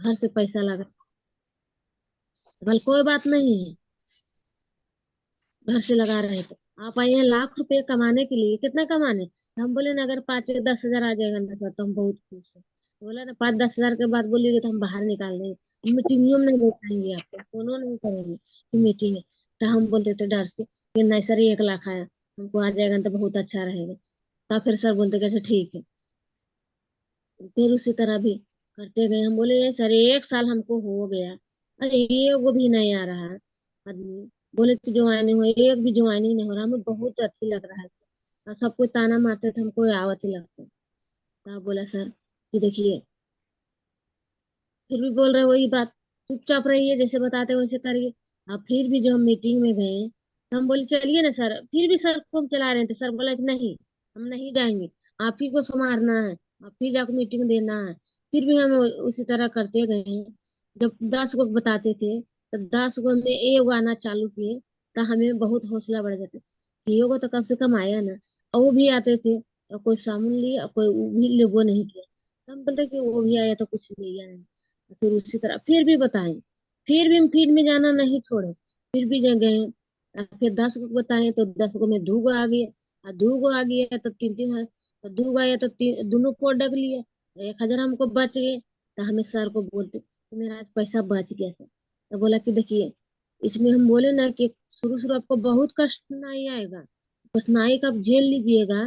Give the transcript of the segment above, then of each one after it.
घर से पैसा लगा। बोल कोई बात नहीं है, घर से लगा रहे थे। आप आए हैं लाख रुपए कमाने के लिए, कितना कमाने? तो हम बोले ना अगर 5 या 10 हजार आ जाएगा ना सर तो हम बहुत खुश है। तो बोला ना 5-10 हजार के बाद बोलिएगा तो हम बाहर निकाल देंगे, मीटिंगों में नहीं बैठाएंगे, आपको फोनों नहीं करेंगे कि मीटिंग है। तो हम बोलते थे डर से कि नहीं सर 1 लाख आया, हमको आ जाएगा तो बहुत अच्छा रहेगा। तो फिर सर बोलते कैसे ठीक है। फिर उसी तरह भी करते गए। हम बोले सर 1 साल हमको हो गया, अरे ये वो भी नहीं आ रहा है आदमी। बोले कि ज्वाइनिंग हुआ, एक भी ज्वाइनिंग नहीं हो रहा, हमें बहुत अच्छी लग रहा है। और सबको ताना मारते थे, हमको आवत ही लगता। तब बोला सर कि देखिए, फिर भी बोल रहे वही बात, चुपचाप रहिए, जैसे बताते वैसे करिए। अब फिर भी जब हम मीटिंग में गए तो हम बोले चलिए ना सर, फिर भी सर को हम चला रहे थे। सर बोला कि नहीं, हम नहीं जाएंगे, आप ही को संभालना है, आप ही जाकर मीटिंग देना है। फिर भी हम उसी तरह करते गए। जब 10 को बताते थे तो 10 को में एक आना चालू किए, तो हमें बहुत हौसला बढ़ जाता कि योगा तो कम से कम आया ना। और वो भी आते थे, और कोई सामान लिया और कोई वो भी वो नहीं किया। तो हम बोलते कि वो भी आया तो कुछ नहीं आया। फिर उसी तरह फिर भी बताएं, फिर भी हम फील्ड में जाना नहीं छोड़े, फिर भी जग गए। फिर 10 को बताएं तो 10 को में 2 गो आ गया, और 2 गो आ गया तो 3-3 है, तो 2 गो आया तो दोनों को डग लिया, 1 हजार हमको बच गए। तो हमें सर को बोलते कि मेरा आज पैसा बच गया सर। तो बोला कि देखिए, इसमें हम बोले ना कि शुरू शुरू आपको बहुत कठिनाई आएगा, कठिनाई का आप झेल लीजिएगा,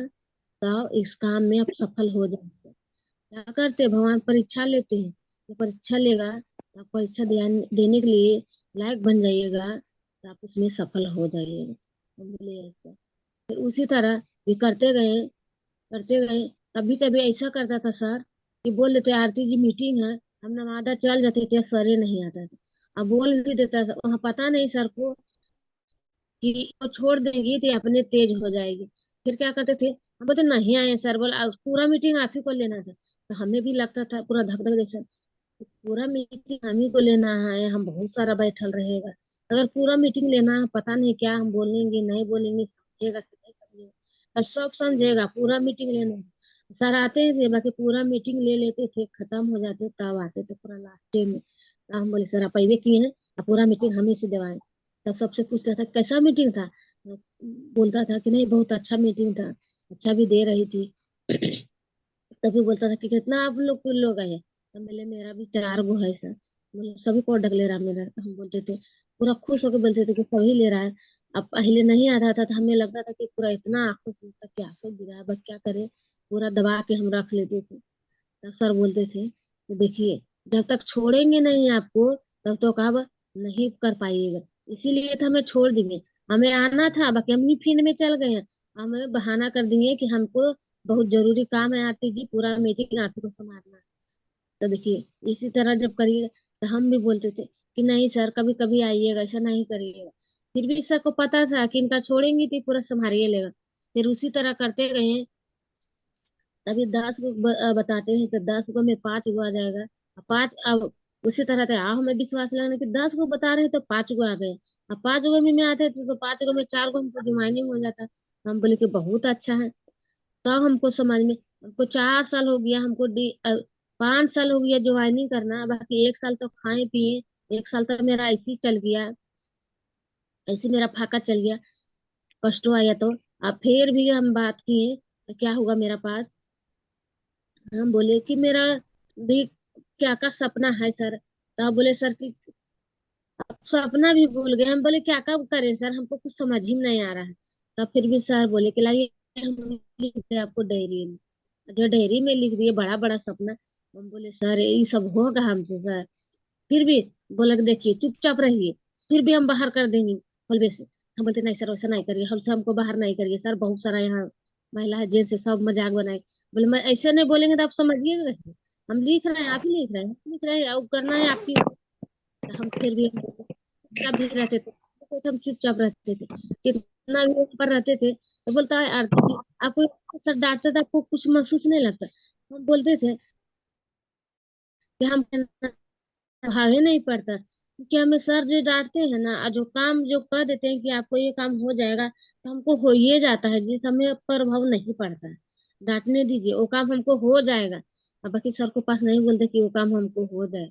तो इस काम में आप सफल हो जाएंगे। क्या करते हैं, भगवान परीक्षा लेते हैं, तो परीक्षा लेगा तो आप परीक्षा देने के लिए लायक बन जाइएगा, तो आप उसमें सफल हो जाइएगा। हम बोले ऐसा। फिर उसी तरह भी करते गए, करते गए। कभी कभी ऐसा करता था सर कि बोल देते आरती जी मीटिंग है, हम नवादा चल जाते थे, सर नहीं आता था। अब बोल भी देता था, वहां पता नहीं सर को कि वो छोड़ देंगी तो ये अपने तेज हो जाएगी। फिर क्या करते थे, हम बोलते नहीं आए सर, बोला पूरा मीटिंग आप ही को लेना था। तो हमें भी लगता था पूरा धक धक जैसा कि पूरा मीटिंग हम ही को लेना है, हम बहुत सारा बैठल रहेगा। अगर पूरा मीटिंग लेना है, पता नहीं क्या हम बोलेंगे नहीं बोलेंगे, समझेगा कि नहीं समझेगा। और सब समझेगा, पूरा मीटिंग लेना है। सर आते ही थे, बाकी पूरा मीटिंग ले लेते थे, खत्म हो जाते तब आते थे पूरा लास्ट में। तो हम बोले सर आप अबे किए हैं, अब पूरा मीटिंग हम ही से दिवाएं। तब सबसे पूछता था कैसा मीटिंग था, तो बोलता था कि नहीं बहुत अच्छा मीटिंग था, अच्छा भी दे रही थी। तभी बोलता था कि कितना आप लोग कुल लोग आए? तो बोले मेरा भी 4 गो है सर। बोले सभी को डक ले रहा मेरा? तो हम बोलते थे, पूरा खुश होकर बोलते थे कि सभी ले रहा है। अब पहले नहीं आता था तो हमें लगता था कि पूरा इतना आंखों से तक के आंसू गिरा है, बस क्या करे, पूरा दबा के हम रख लेते थे। तब सर बोलते थे कि देखिए, जब तक छोड़ेंगे नहीं आपको तब तो आप नहीं कर पाइएगा, इसीलिए तो हमें छोड़ देंगे। हमें आना था, बाकी हम भी फील्ड में चल गए हैं। हमें बहाना कर दिए कि हमको बहुत जरूरी काम है आरती जी, पूरा मीटिंग आप ही को संभालना है। तो देखिए, इसी तरह जब करिएगा, तो हम भी बोलते थे कि नहीं सर कभी कभी आइएगा, ऐसा नहीं करिएगा। फिर भी सर को पता था कि इनका छोड़ेंगी तो ये पूरा संभालिए लेगा। फिर उसी तरह करते गए। तभी 10 को बताते हैं तो 10 को में 5 गो आ जाएगा। अब पांच, अब उसी तरह से आओ हमें विश्वास लगने कि 10 को बता रहे हैं तो 5 गो आ गए। अब 5 गो में आते थे तो 5 गो में 4 गो हमको ज्वाइनिंग हो जाता। तो हम बोले कि बहुत अच्छा है। तब हमको समझ में, हमको 4 साल हो गया, हमको 5 साल हो गया ज्वाइनिंग करना, बाकी 1 साल तो खाए पिए, 1 साल तो मेरा ऐसे ही चल गया, ऐसे मेरा फाका चल गया, कष्टो आया तो। अब फिर भी हम बात किए तो क्या हुआ मेरा पास, हम बोले कि मेरा भी क्या का सपना है सर। तो आप बोले सर कि आप सपना भी भूल गए। हम बोले क्या कब करें सर, हमको कुछ समझ ही नहीं आ रहा है। तब फिर भी सर बोले कि लाइए हम लिख दे आपको डायरी में। जो डायरी में लिख दिए बड़ा बड़ा सपना। हम बोले सर ये सब होगा हमसे सर? फिर भी बोला कि देखिए चुपचाप रहिए, फिर भी हम बाहर कर देंगे बोलबे से। हम बोलते नहीं सर वैसा नहीं करिए, हमसे हमको बाहर नहीं करिए सर, बहुत सारा यहाँ महिला है जेंट्स है, सब मजाक बनाए। बोले मैं ऐसे नहीं बोलेंगे तो आप समझिएगा कैसे? हम लिख रहे हैं, आप ही लिख रहे हैं, हम लिख रहे हैं, और करना है आपकी। तो हम फिर भी हम चुपचाप भी रहते थे, तो हम चुपचाप रहते थे। कितना भी वहाँ पर रहते थे तो बोलता है आरती जी आपको सर डांटते थे, आपको कुछ महसूस नहीं लगता? हम बोलते थे कि हम भावे नहीं पड़ता, क्योंकि हमें सर जो डांटते हैं ना, और जो काम जो कह देते हैं कि आपको ये काम हो जाएगा तो हमको हो ही जाता है, जिस हमें प्रभाव नहीं पड़ता है। डांटने दीजिए, वो काम हमको हो जाएगा। अब बाकी सर को पास नहीं बोलते कि वो काम हमको हो जाए।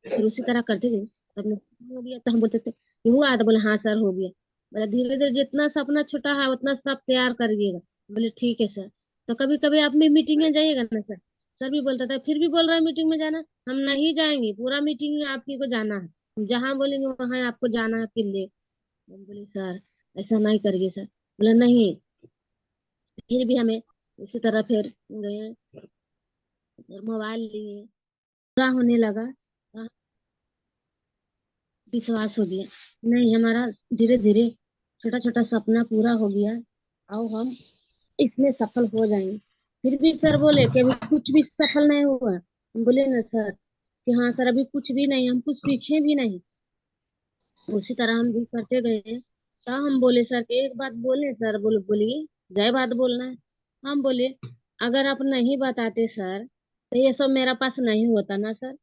फिर उसी तरह करते थे। तब हो गया तो हम बोलते थे कि हुआ, तो बोले हाँ सर हो गया। बोले धीरे धीरे जितना सपना छोटा है उतना सब तैयार करिएगा। बोले ठीक है सर। तो कभी कभी आप भी मीटिंग में जाइएगा ना सर। सर भी बोलता था, फिर भी बोल रहा है मीटिंग में जाना। हम नहीं जाएंगे, पूरा मीटिंग में आपकी को जाना है, हम जहाँ बोलेंगे वहां आपको जाना है किले। हम बोले सर ऐसा नहीं करिए सर। बोले नहीं। फिर भी हमें इसी तरह फिर गए और मोबाइल लिए, पूरा होने लगा। हाँ, विश्वास हो गया। नहीं हमारा धीरे धीरे छोटा छोटा सपना पूरा हो गया। आओ हम इसमें सफल हो जाएंगे। फिर भी सर बोले कि अभी कुछ भी सफल नहीं हुआ। हम बोले ना सर कि हाँ सर अभी कुछ भी नहीं, हम कुछ सीखे भी नहीं। उसी तरह हम भी करते गए। तो हम बोले सर कि एक बात बोले सर। बोलिए, जय बात बोलना है। हम बोले अगर आप नहीं बताते सर तो ये सब मेरा पास नहीं होता ना सर।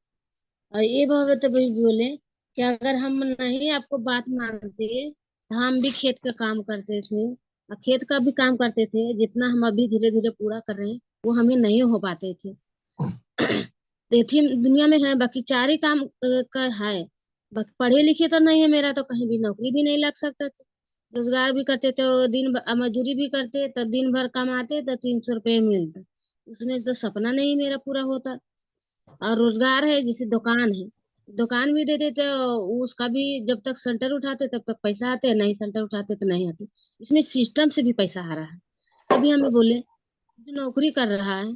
और ये बात भी बोले कि अगर हम नहीं आपको बात मानते तो हम भी खेत का काम करते थे, और खेत का भी काम करते थे जितना हम अभी धीरे धीरे पूरा कर रहे हैं वो हमें नहीं हो पाते थे। तो ये थी दुनिया में है, बाकी चार ही काम का है। बाकी पढ़े लिखे तो नहीं है, मेरा तो कहीं भी नौकरी भी नहीं लग सकता था। रोजगार भी करते तो मजदूरी भी करते तो दिन भर कमाते तो 300 रुपये मिलता। उसमें तो सपना नहीं मेरा पूरा होता। और रोजगार है जैसे दुकान है, दुकान भी दे देते उसका भी जब तक सेंटर उठाते तब तक पैसा आते, नहीं सेंटर उठाते तो नहीं आते। इसमें सिस्टम से भी पैसा आ रहा है। तभी हमें बोले जो नौकरी कर रहा है,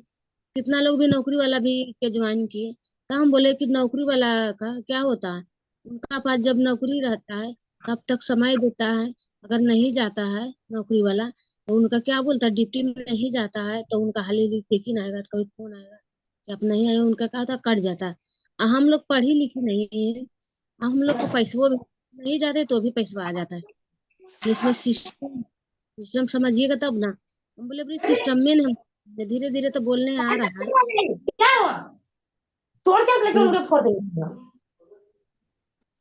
कितना लोग भी नौकरी वाला भी के ज्वाइन किए। तो हम बोले कि नौकरी वाला का क्या होता है, उनका पास जब नौकरी रहता है तब तक समय देता है। अगर नहीं जाता है नौकरी वाला तो उनका क्या बोलता है, ड्यूटी में नहीं जाता है तो उनका हाली चेकिंग आएगा, कभी फोन आएगा कि आप नहीं आए, उनका कहा था कट जाता है। हम लोग पढ़ी लिखी नहीं है, हम लोग को पैसे भी नहीं जाते तो भी पैसा आ जाता है। इसमें सिस्टम सिस्टम समझिएगा तब ना। हम बोले भाई सिस्टम में ना धीरे धीरे तो बोलने आ रहा है क्या हुआ? तोड़ के कि प्लेटफॉर्म के फोड़ देंगे।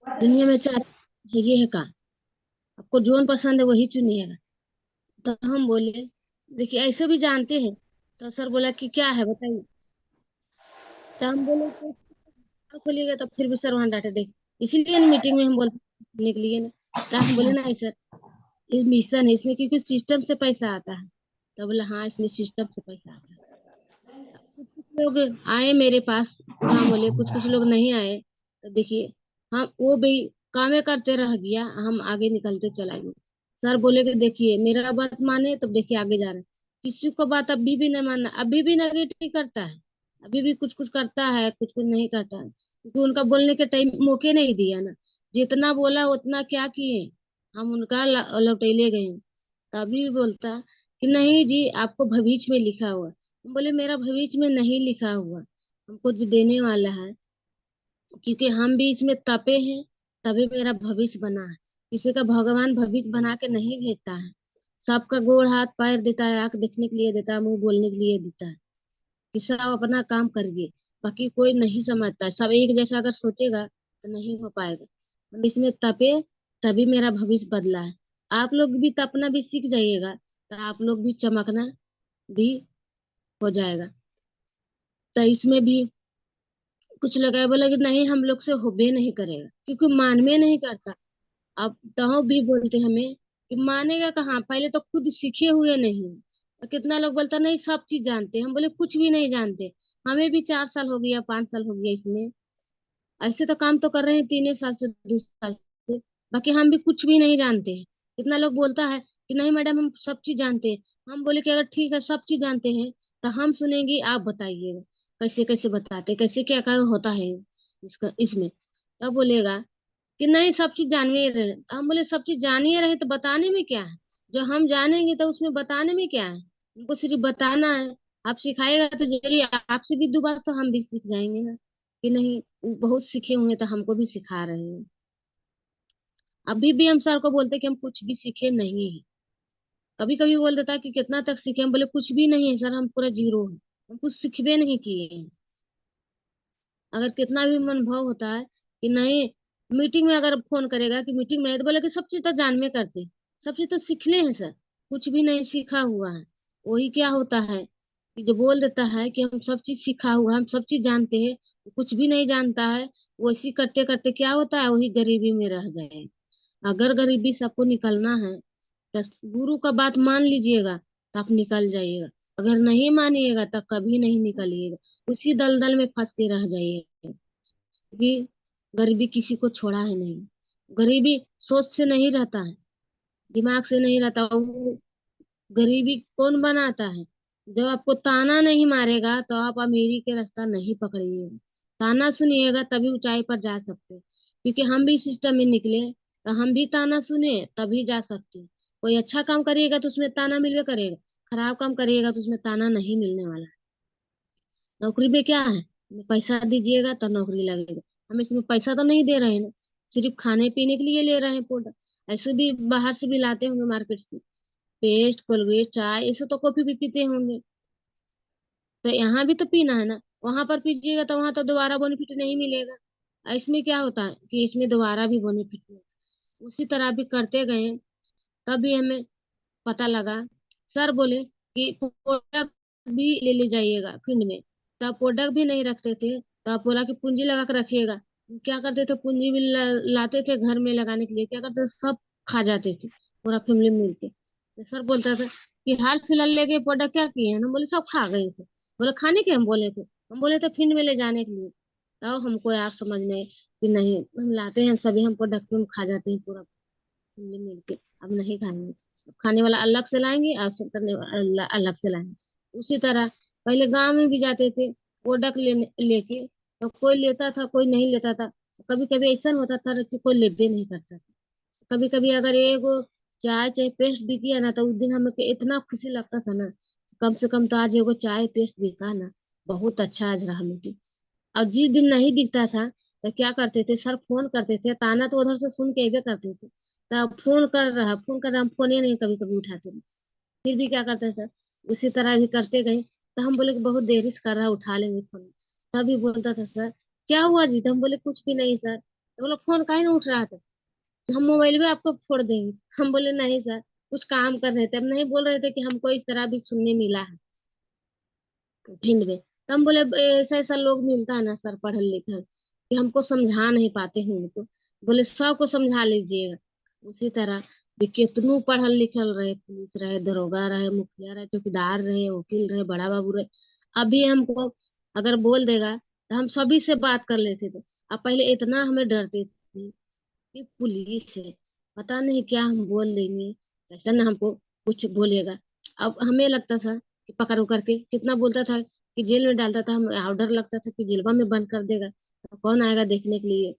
दुनिया में चार ये है काम, आपको जोन पसंद है वही चुनिएगा। तो हम बोले देखिए ऐसे भी जानते हैं। तो सर बोला कि क्या है बताइए। तो हम बोले कि खोलिएगा, तो फिर भी सर वहां डांटे देख, इसीलिए मीटिंग में हम बोलते खोलने के लिए ना। तो हम बोले नहीं सर ये मिशन है, इसमें क्योंकि सिस्टम से पैसा आता है। तो बोला हाँ इसमें सिस्टम से पैसा आता है। कुछ कुछ लोग आए मेरे पास काम बोले, कुछ कुछ लोग नहीं आए। तो देखिए हम वो भी कामे करते रह गया, हम आगे निकलते चला गए। सर बोले कि देखिए मेरा बात माने तब देखिए आगे जा रहे हैं। किसी को बात अभी भी नहीं मानना, अभी भी नेगेटिव करता है, अभी भी कुछ कुछ करता है कुछ कुछ नहीं करता है, क्योंकि उनका बोलने के टाइम मौके नहीं दिया ना। जितना बोला उतना क्या किए, हम उनका लौटेले गए। तभी भी बोलता कि नहीं जी आपको भविष्य में लिखा हुआ। हम बोले मेरा भविष्य में नहीं लिखा हुआ, हमको जो देने वाला है, क्योंकि हम भी इसमें तपे हैं तभी मेरा भविष्य बना है। किसी का भगवान भविष्य बना के नहीं भेजता है। सबका गोड़ हाथ पैर देता है, आंख देखने के लिए देता है, मुंह बोलने के लिए देता है कि सब अपना काम करिए। बाकी कोई नहीं समझता है, सब एक जैसा अगर सोचेगा तो नहीं हो पाएगा। हम इसमें तपे तभी मेरा भविष्य बदला है। आप लोग भी तपना भी सीख जाइएगा तो आप लोग भी चमकना भी हो जाएगा। तो इसमें भी कुछ लगा बोला कि नहीं हम लोग से होबे नहीं करेगा, क्योंकि मानवे नहीं करता। अब तो भी बोलते हमें कि मानेगा कहाँ, पहले तो खुद सीखे हुए नहीं। और कितना लोग बोलता नहीं सब चीज जानते, हम बोले कुछ भी नहीं जानते। हमें भी 4 साल हो गया 5 साल हो गया इसमें, ऐसे तो काम तो कर रहे हैं 3 साल से 2 साल से। बाकी हम भी कुछ भी नहीं जानते हैं। कितना लोग बोलता है कि नहीं मैडम हम सब चीज जानते हैं। हम बोले कि अगर ठीक है सब चीज जानते हैं तो हम सुनेंगे, आप बताइएगा कैसे कैसे बताते, कैसे क्या क्या होता है इसका इसमें। तब बोलेगा कि नहीं सब चीज जानवे रहे। तो हम बोले सब चीज जानिए रहे तो बताने में क्या है, जो हम जानेंगे तो उसमें बताने में क्या है, उनको सिर्फ बताना है। आप सिखाएगा तो जरिए आपसे भी दोबारा तो हम भी सीख जाएंगे ना, कि नहीं वो बहुत सीखे हुए हैं तो हमको भी सिखा रहे हैं। अभी भी हम सर को बोलते हैं कि हम कुछ भी सीखे नहीं है। कभी कभी बोल देता है कि कितना तक सीखे, हम बोले कुछ भी नहीं है सर, हम पूरा जीरो है, हम कुछ सीखबे नहीं किए हैं। अगर कितना भी मन भाव होता है कि नहीं, मीटिंग में अगर फोन करेगा कि मीटिंग में है तो बोले कि सब चीज तो जान में करते, सब चीज तो सीखले हैं सर, कुछ भी नहीं सीखा हुआ है। वही क्या होता है कि जो बोल देता है कि हम सब चीज सीखा हुआ, हम सब चीज जानते हैं, कुछ भी नहीं जानता है। वो इसी करते करते क्या होता है, वही गरीबी में रह जाए। अगर गरीबी सबको निकलना है तो गुरु का बात मान लीजिएगा, तो आप निकल जाइएगा। अगर नहीं मानिएगा तो कभी नहीं निकलिएगा, उसी दलदल में फंस के रह जाइएगा। क्योंकि गरीबी किसी को छोड़ा है नहीं। गरीबी सोच से नहीं रहता है, दिमाग से नहीं रहता। वो गरीबी कौन बनाता है? जब आपको ताना नहीं मारेगा तो आप अमीरी के रास्ता नहीं पकड़िएगा। ताना सुनिएगा तभी ऊंचाई पर जा सकते हैं। क्योंकि हम भी सिस्टम में निकले, तो हम भी ताना सुने तभी जा सकते हैं। कोई अच्छा काम करिएगा तो उसमें ताना मिलवे करेगा, खराब काम करिएगा तो उसमें ताना नहीं मिलने वाला है। नौकरी में क्या है, पैसा दीजिएगा तो नौकरी लगेगा। हम इसमें पैसा तो नहीं दे रहे हैं ना, सिर्फ खाने पीने के लिए ले रहे हैं प्रोडक्ट। ऐसे भी बाहर से भी लाते होंगे मार्केट से, पेस्ट, कोलगेट, चाय, ऐसे तो कॉफी भी पीते होंगे। तो यहाँ भी तो पीना है ना, वहां पर पीजिएगा तो वहां तो दोबारा बेनिफिट नहीं मिलेगा। इसमें क्या होता है कि इसमें दोबारा भी बेनिफिट मिलता है। उसी तरह भी करते गए, तभी हमें पता लगा। सर बोले कि प्रोडक्ट भी ले ले जाइएगा फील्ड में। तब प्रोडक्ट भी नहीं रखते थे, तब बोला कि पूंजी लगा कर रखिएगा। क्या करते थे, पूंजी भी लाते थे घर में लगाने के लिए, क्या करते थे, सब खा जाते थे पूरा फैमिली मिलके। तो सर बोलता था कि हाल फिलहाल लेके प्रोडक्ट क्या किए हैं ना, बोले सब खा गए थे। बोले खाने के, हम बोले थे फील्ड में ले जाने के लिए। तब हमको यार समझ में कि नहीं, हम लाते हैं सभी, हम प्रोडक्ट में खा जाते हैं पूरा फैमिली मिलके। अब नहीं खाएंगे, खाने वाला अलग से लाएंगे और सब करने वाला अलग से लाएंगे। उसी तरह पहले गांव में भी जाते थे प्रोडक्ट लेने लेके, तो कोई लेता था कोई नहीं लेता था। कभी कभी ऐसा होता था कि कोई लेबे नहीं करता था। कभी कभी अगर एगो चाय चाहे पेस्ट बिकी है ना, तो उस दिन हमें के इतना खुशी लगता था ना, कम से कम तो आज एगो चाय पेस्ट बिका ना, बहुत अच्छा आज रहा मुझे। और जिस दिन नहीं दिखता था तो क्या करते थे, सर फोन करते थे, ताना तो उधर से सुन के अबे करते थे। तब फोन कर रहा, हम फोन ही नहीं कभी कभी उठाते थे। फिर भी क्या करते थे, उसी तरह भी करते गए। तो हम बोले कि बहुत देरी से कर रहा, उठा लेंगे फोन। तभी बोलता था सर क्या हुआ जी, तो हम बोले कुछ भी नहीं सर। तो बोला फोन काहे नहीं उठ रहा था, हम मोबाइल में आपको फोड़ देंगे। हम बोले नहीं सर, कुछ काम कर रहे थे, हम नहीं बोल रहे थे कि हमको इस तरह भी सुनने मिला है फील्ड में। तो हम बोले ऐसा ऐसा लोग मिलता है ना सर पढ़ल लिखल, कि हमको समझा नहीं पाते हैं उनको। बोले सबको समझा लीजिएगा। उसी तरह भी कितनों पढ़ल लिखल रहे, पुलिस रहे, दरोगा रहे, मुखिया रहे, चौकीदार रहे, वकील रहे, बड़ा बाबू रहे। अभी हमको अगर बोल देगा तो हम सभी से बात कर लेते थे। अब पहले इतना हमें डरते थे कि पुलिस है, पता नहीं क्या हम बोल देंगे, ऐसा ना हमको कुछ बोलेगा। अब हमें लगता था कि पकड़ उकड़ के कितना बोलता था कि जेल में डालता था, हमें और डर लगता था कि जेलवा में बंद कर देगा तो कौन आएगा देखने के लिए।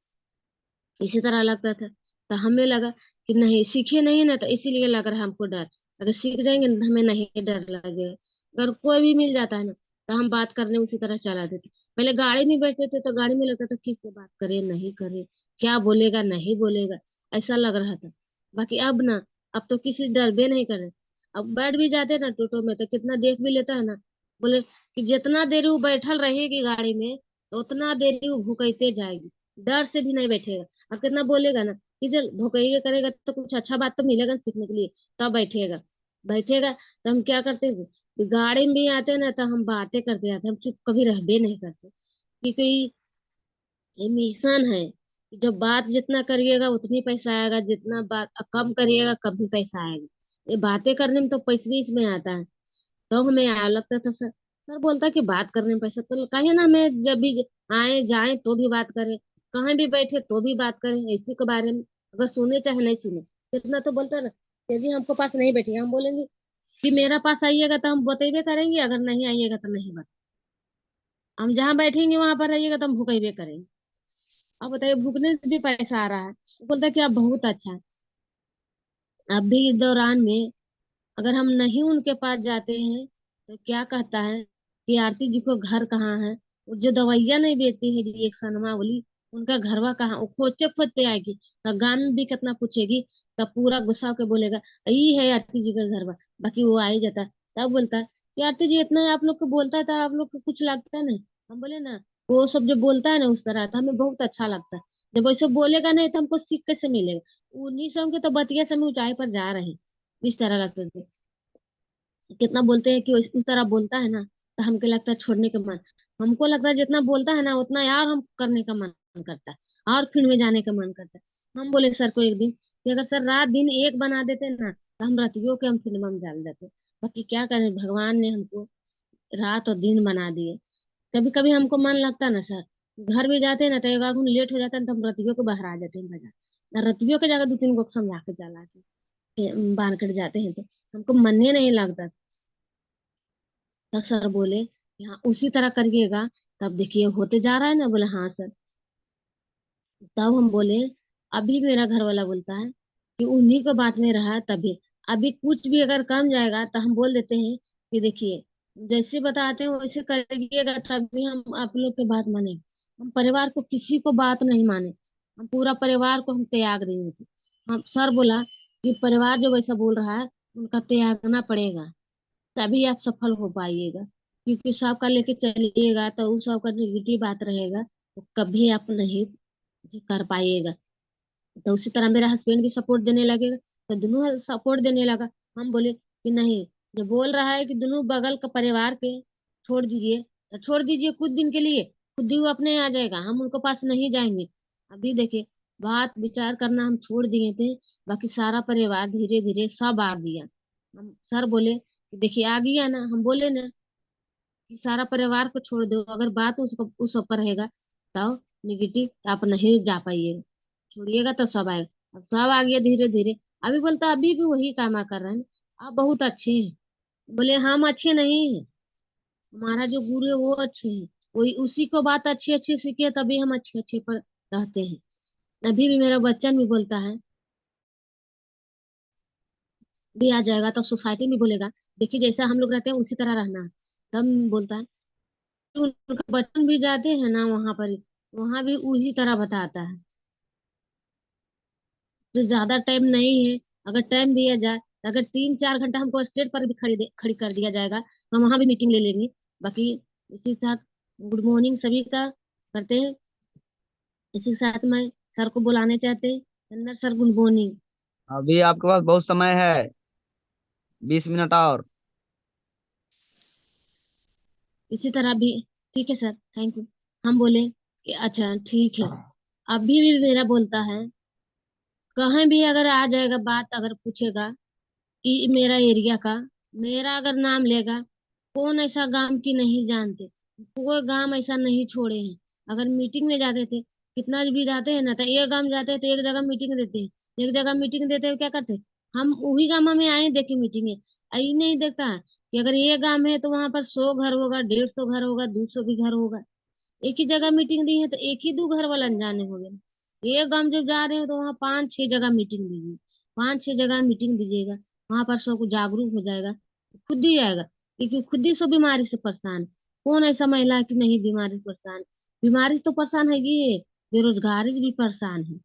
इसी तरह लगता था। तो हमें लगा कि नहीं, सीखे नहीं ना, तो इसीलिए लग रहा है हमको डर। अगर सीख जाएंगे ना तो हमें नहीं डर लगेगा। अगर कोई भी मिल जाता है ना, तो हम बात करने उसी तरह चला देते। पहले गाड़ी में बैठे थे तो गाड़ी में लगता था किससे बात करे नहीं करे, क्या बोलेगा नहीं बोलेगा, ऐसा लग रहा था। बाकी अब ना, अब तो किसी से डर भी नहीं करे। अब बैठ भी जाते ना टोटो में तो कितना देख भी लेता है ना। बोले कि जितना देर वो बैठल रहेगी गाड़ी में, तो उतना देर वो भुकते जाएगी, डर से भी नहीं बैठेगा। अब कितना बोलेगा ना कि चल भोकइया करेगा तो कुछ अच्छा बात तो मिलेगा ना सीखने के लिए, तब बैठेगा। बैठेगा तो हम क्या करते थे कि गाड़ी में भी आते ना तो हम बातें करते आते, हम चुप कभी रहबे नहीं करते। क्योंकि ये मिशन है कि जब बात जितना करिएगा उतनी पैसा आएगा, जितना बात कम करिएगा कम ही पैसा आएगा। ये बातें करने में तो पैसे भी इसमें आता है। तो हमें आया लगता था सर, सर बोलता कि बात करने में पैसा, तो कहे ना हमें जब भी आए जाए तो भी बात करें, कहीं भी बैठे तो भी बात करें इसी के बारे में। अगर सुने चाहे नहीं सुने, कितना तो बोलता ना कि जी हमको पास नहीं बैठिए, हम बोलेंगे कि मेरा पास आइएगा तो हम बतेबे करेंगे, अगर नहीं आइएगा तो नहीं बता। हम जहाँ बैठेंगे वहां पर रहिएगा तो हम भूखेबे करेंगे। अब बताइए भूखने से भी पैसा आ रहा है। वो बोलता है कि आप बहुत अच्छा है। अभी इस दौरान में अगर हम नहीं उनके पास जाते हैं तो क्या कहता है कि आरती जी को घर कहाँ है, वो जो दवाइयाँ नहीं बेचती है रिएक्शन वाली, उनका घरवा कहाँ, वो खोजते खोजते आएगी तो गांव में भी कितना पूछेगी, तब पूरा गुस्सा होकर बोलेगा यही है आरती जी का घरवा। बाकी वो आ ही जाता है। तब बोलता है कि आरती जी इतना आप लोग को बोलता है तो आप लोग को कुछ लगता है नहीं। हम बोले ना, वो सब जो बोलता है ना उस तरह तो हमें बहुत अच्छा लगता है। जब वैसे बोलेगा नहीं तो हमको सीख कैसे मिलेगा, उन्हीं से हमके तो बतिया से हम ऊंचाई पर जा रहे हैं, इस तरह लगता है। कितना बोलते हैं कि उस तरह बोलता है ना, तो हमको लगता है छोड़ने का मन, हमको लगता है जितना बोलता है ना उतना यार हम करने का मन करता है, और फील्ड में जाने का मन करता है। हम बोले सर को एक दिन कि अगर सर रात दिन एक बना देते ना तो हम रातियों के हम फील्ड में डाल देते। बाकी क्या करें, भगवान ने हमको रात और दिन बना दिए। कभी कभी हमको मन लगता है ना सर, घर भी जाते हैं ना तो एक आध लेट हो जाता है ना, तो हम रतियों को बाहर आ जाते हैं बाजार, ना रतियों के जगह दो तीन को समझा के चला के मार्केट जाते हैं तो हमको मन ही नहीं लगता। तब सर बोले कि हाँ उसी तरह करिएगा, तब देखिए होते जा रहा है ना। बोले हाँ सर। तब हम बोले, अभी मेरा घर वाला बोलता है कि उन्हीं को बात में रहा है तभी, अभी कुछ भी अगर कम जाएगा तो हम बोल देते हैं कि देखिए जैसे बताते हैं वैसे करिएगा तभी हम आप लोग की बात माने। हम परिवार को किसी को बात नहीं माने, हम पूरा परिवार को हम त्याग देंगे थे। हम सर बोला कि परिवार जो वैसा बोल रहा है उनका त्यागना पड़ेगा, तभी आप सफल हो पाइएगा। क्योंकि सबका लेके चलिएगा तो उस सबका निगेटिव बात रहेगा, तो कभी आप नहीं कर पाइएगा। तो उसी तरह मेरा हस्बैंड भी सपोर्ट देने लगेगा, तो दोनों सपोर्ट देने लगा। हम बोले कि नहीं, जो बोल रहा है कि दोनों बगल का परिवार के छोड़ दीजिए, तो छोड़ दीजिए कुछ दिन के लिए, खुद ही वो अपने आ जाएगा, हम उनको पास नहीं जाएंगे। अभी देखिए बात विचार करना हम छोड़ दिए थे, बाकी सारा परिवार धीरे धीरे सब आ गया। हम सर बोले कि देखिए आ गया ना, हम बोले ना कि सारा परिवार को छोड़ दो, अगर बात उसको उस पर रहेगा तो निगेटिव आप नहीं जा पाइएगा, छोड़िएगा तो सब आएगा। अब सब आ गया धीरे धीरे। अभी बोलता अभी भी वही काम कर रहे हैं, आप बहुत अच्छे हैं। बोले हम अच्छे नहीं हैं, हमारा जो गुरु है वो अच्छे हैं, वही उसी को बात अच्छी अच्छी सीखे तभी हम अच्छे अच्छे पर रहते हैं। अभी भी मेरा बच्चन भी बोलता है, भी आ जाएगा तो सोसाइटी में बोलेगा देखिए जैसा हम लोग रहते हैं उसी तरह रहना है। तब बोलता है तो उनका बच्चन भी जाते हैं ना वहां पर, वहां भी उसी तरह बताता है। जो ज्यादा टाइम नहीं है, अगर टाइम दिया जाए, अगर 3 4 घंटा हमको स्टेज पर भी खड़ी कर दिया जाएगा तो हम वहां भी मीटिंग ले लेंगे। बाकी इसी के साथ गुड मॉर्निंग सभी का करते हैं। इसी के साथ में सर को बुलाने चाहते हैं, चंदर सर गुड मॉर्निंग। अभी आपके पास बहुत समय है, 20 मिनट और। इसी तरह भी ठीक है सर, थैंक यू। हम बोले कि अच्छा ठीक है। अभी भी मेरा बोलता है, कहीं भी अगर आ जाएगा बात अगर पूछेगा मेरा एरिया का, मेरा अगर नाम लेगा, कौन ऐसा गांव की नहीं जानते, कोई गांव ऐसा नहीं छोड़े हैं। अगर मीटिंग में जाते थे, कितना भी जाते हैं ना तो एक गांव जाते थे, एक जगह मीटिंग देते हैं, एक जगह मीटिंग देते हुए क्या करते, हम वही गांव में आए देखे मीटिंग है। यही नहीं देखता है कि अगर ये गांव है तो वहां पर 100 घर होगा, 150 घर होगा, 200 भी घर होगा। एक ही जगह मीटिंग दी है तो एक ही दो घर वाला अनजाने हो गए। एक गांव जब जा रहे हो तो वहाँ 5 6 जगह मीटिंग दीजिए, 5 6 जगह मीटिंग दीजिएगा, वहां पर सबको जागरूक हो जाएगा, खुद ही आएगा। क्योंकि खुद ही सब बीमारी से परेशान है। कौन ऐसा महिला है कि नहीं बीमारी से परेशान, बीमारी से तो परेशान है ये, बेरोजगारी से भी परेशान है।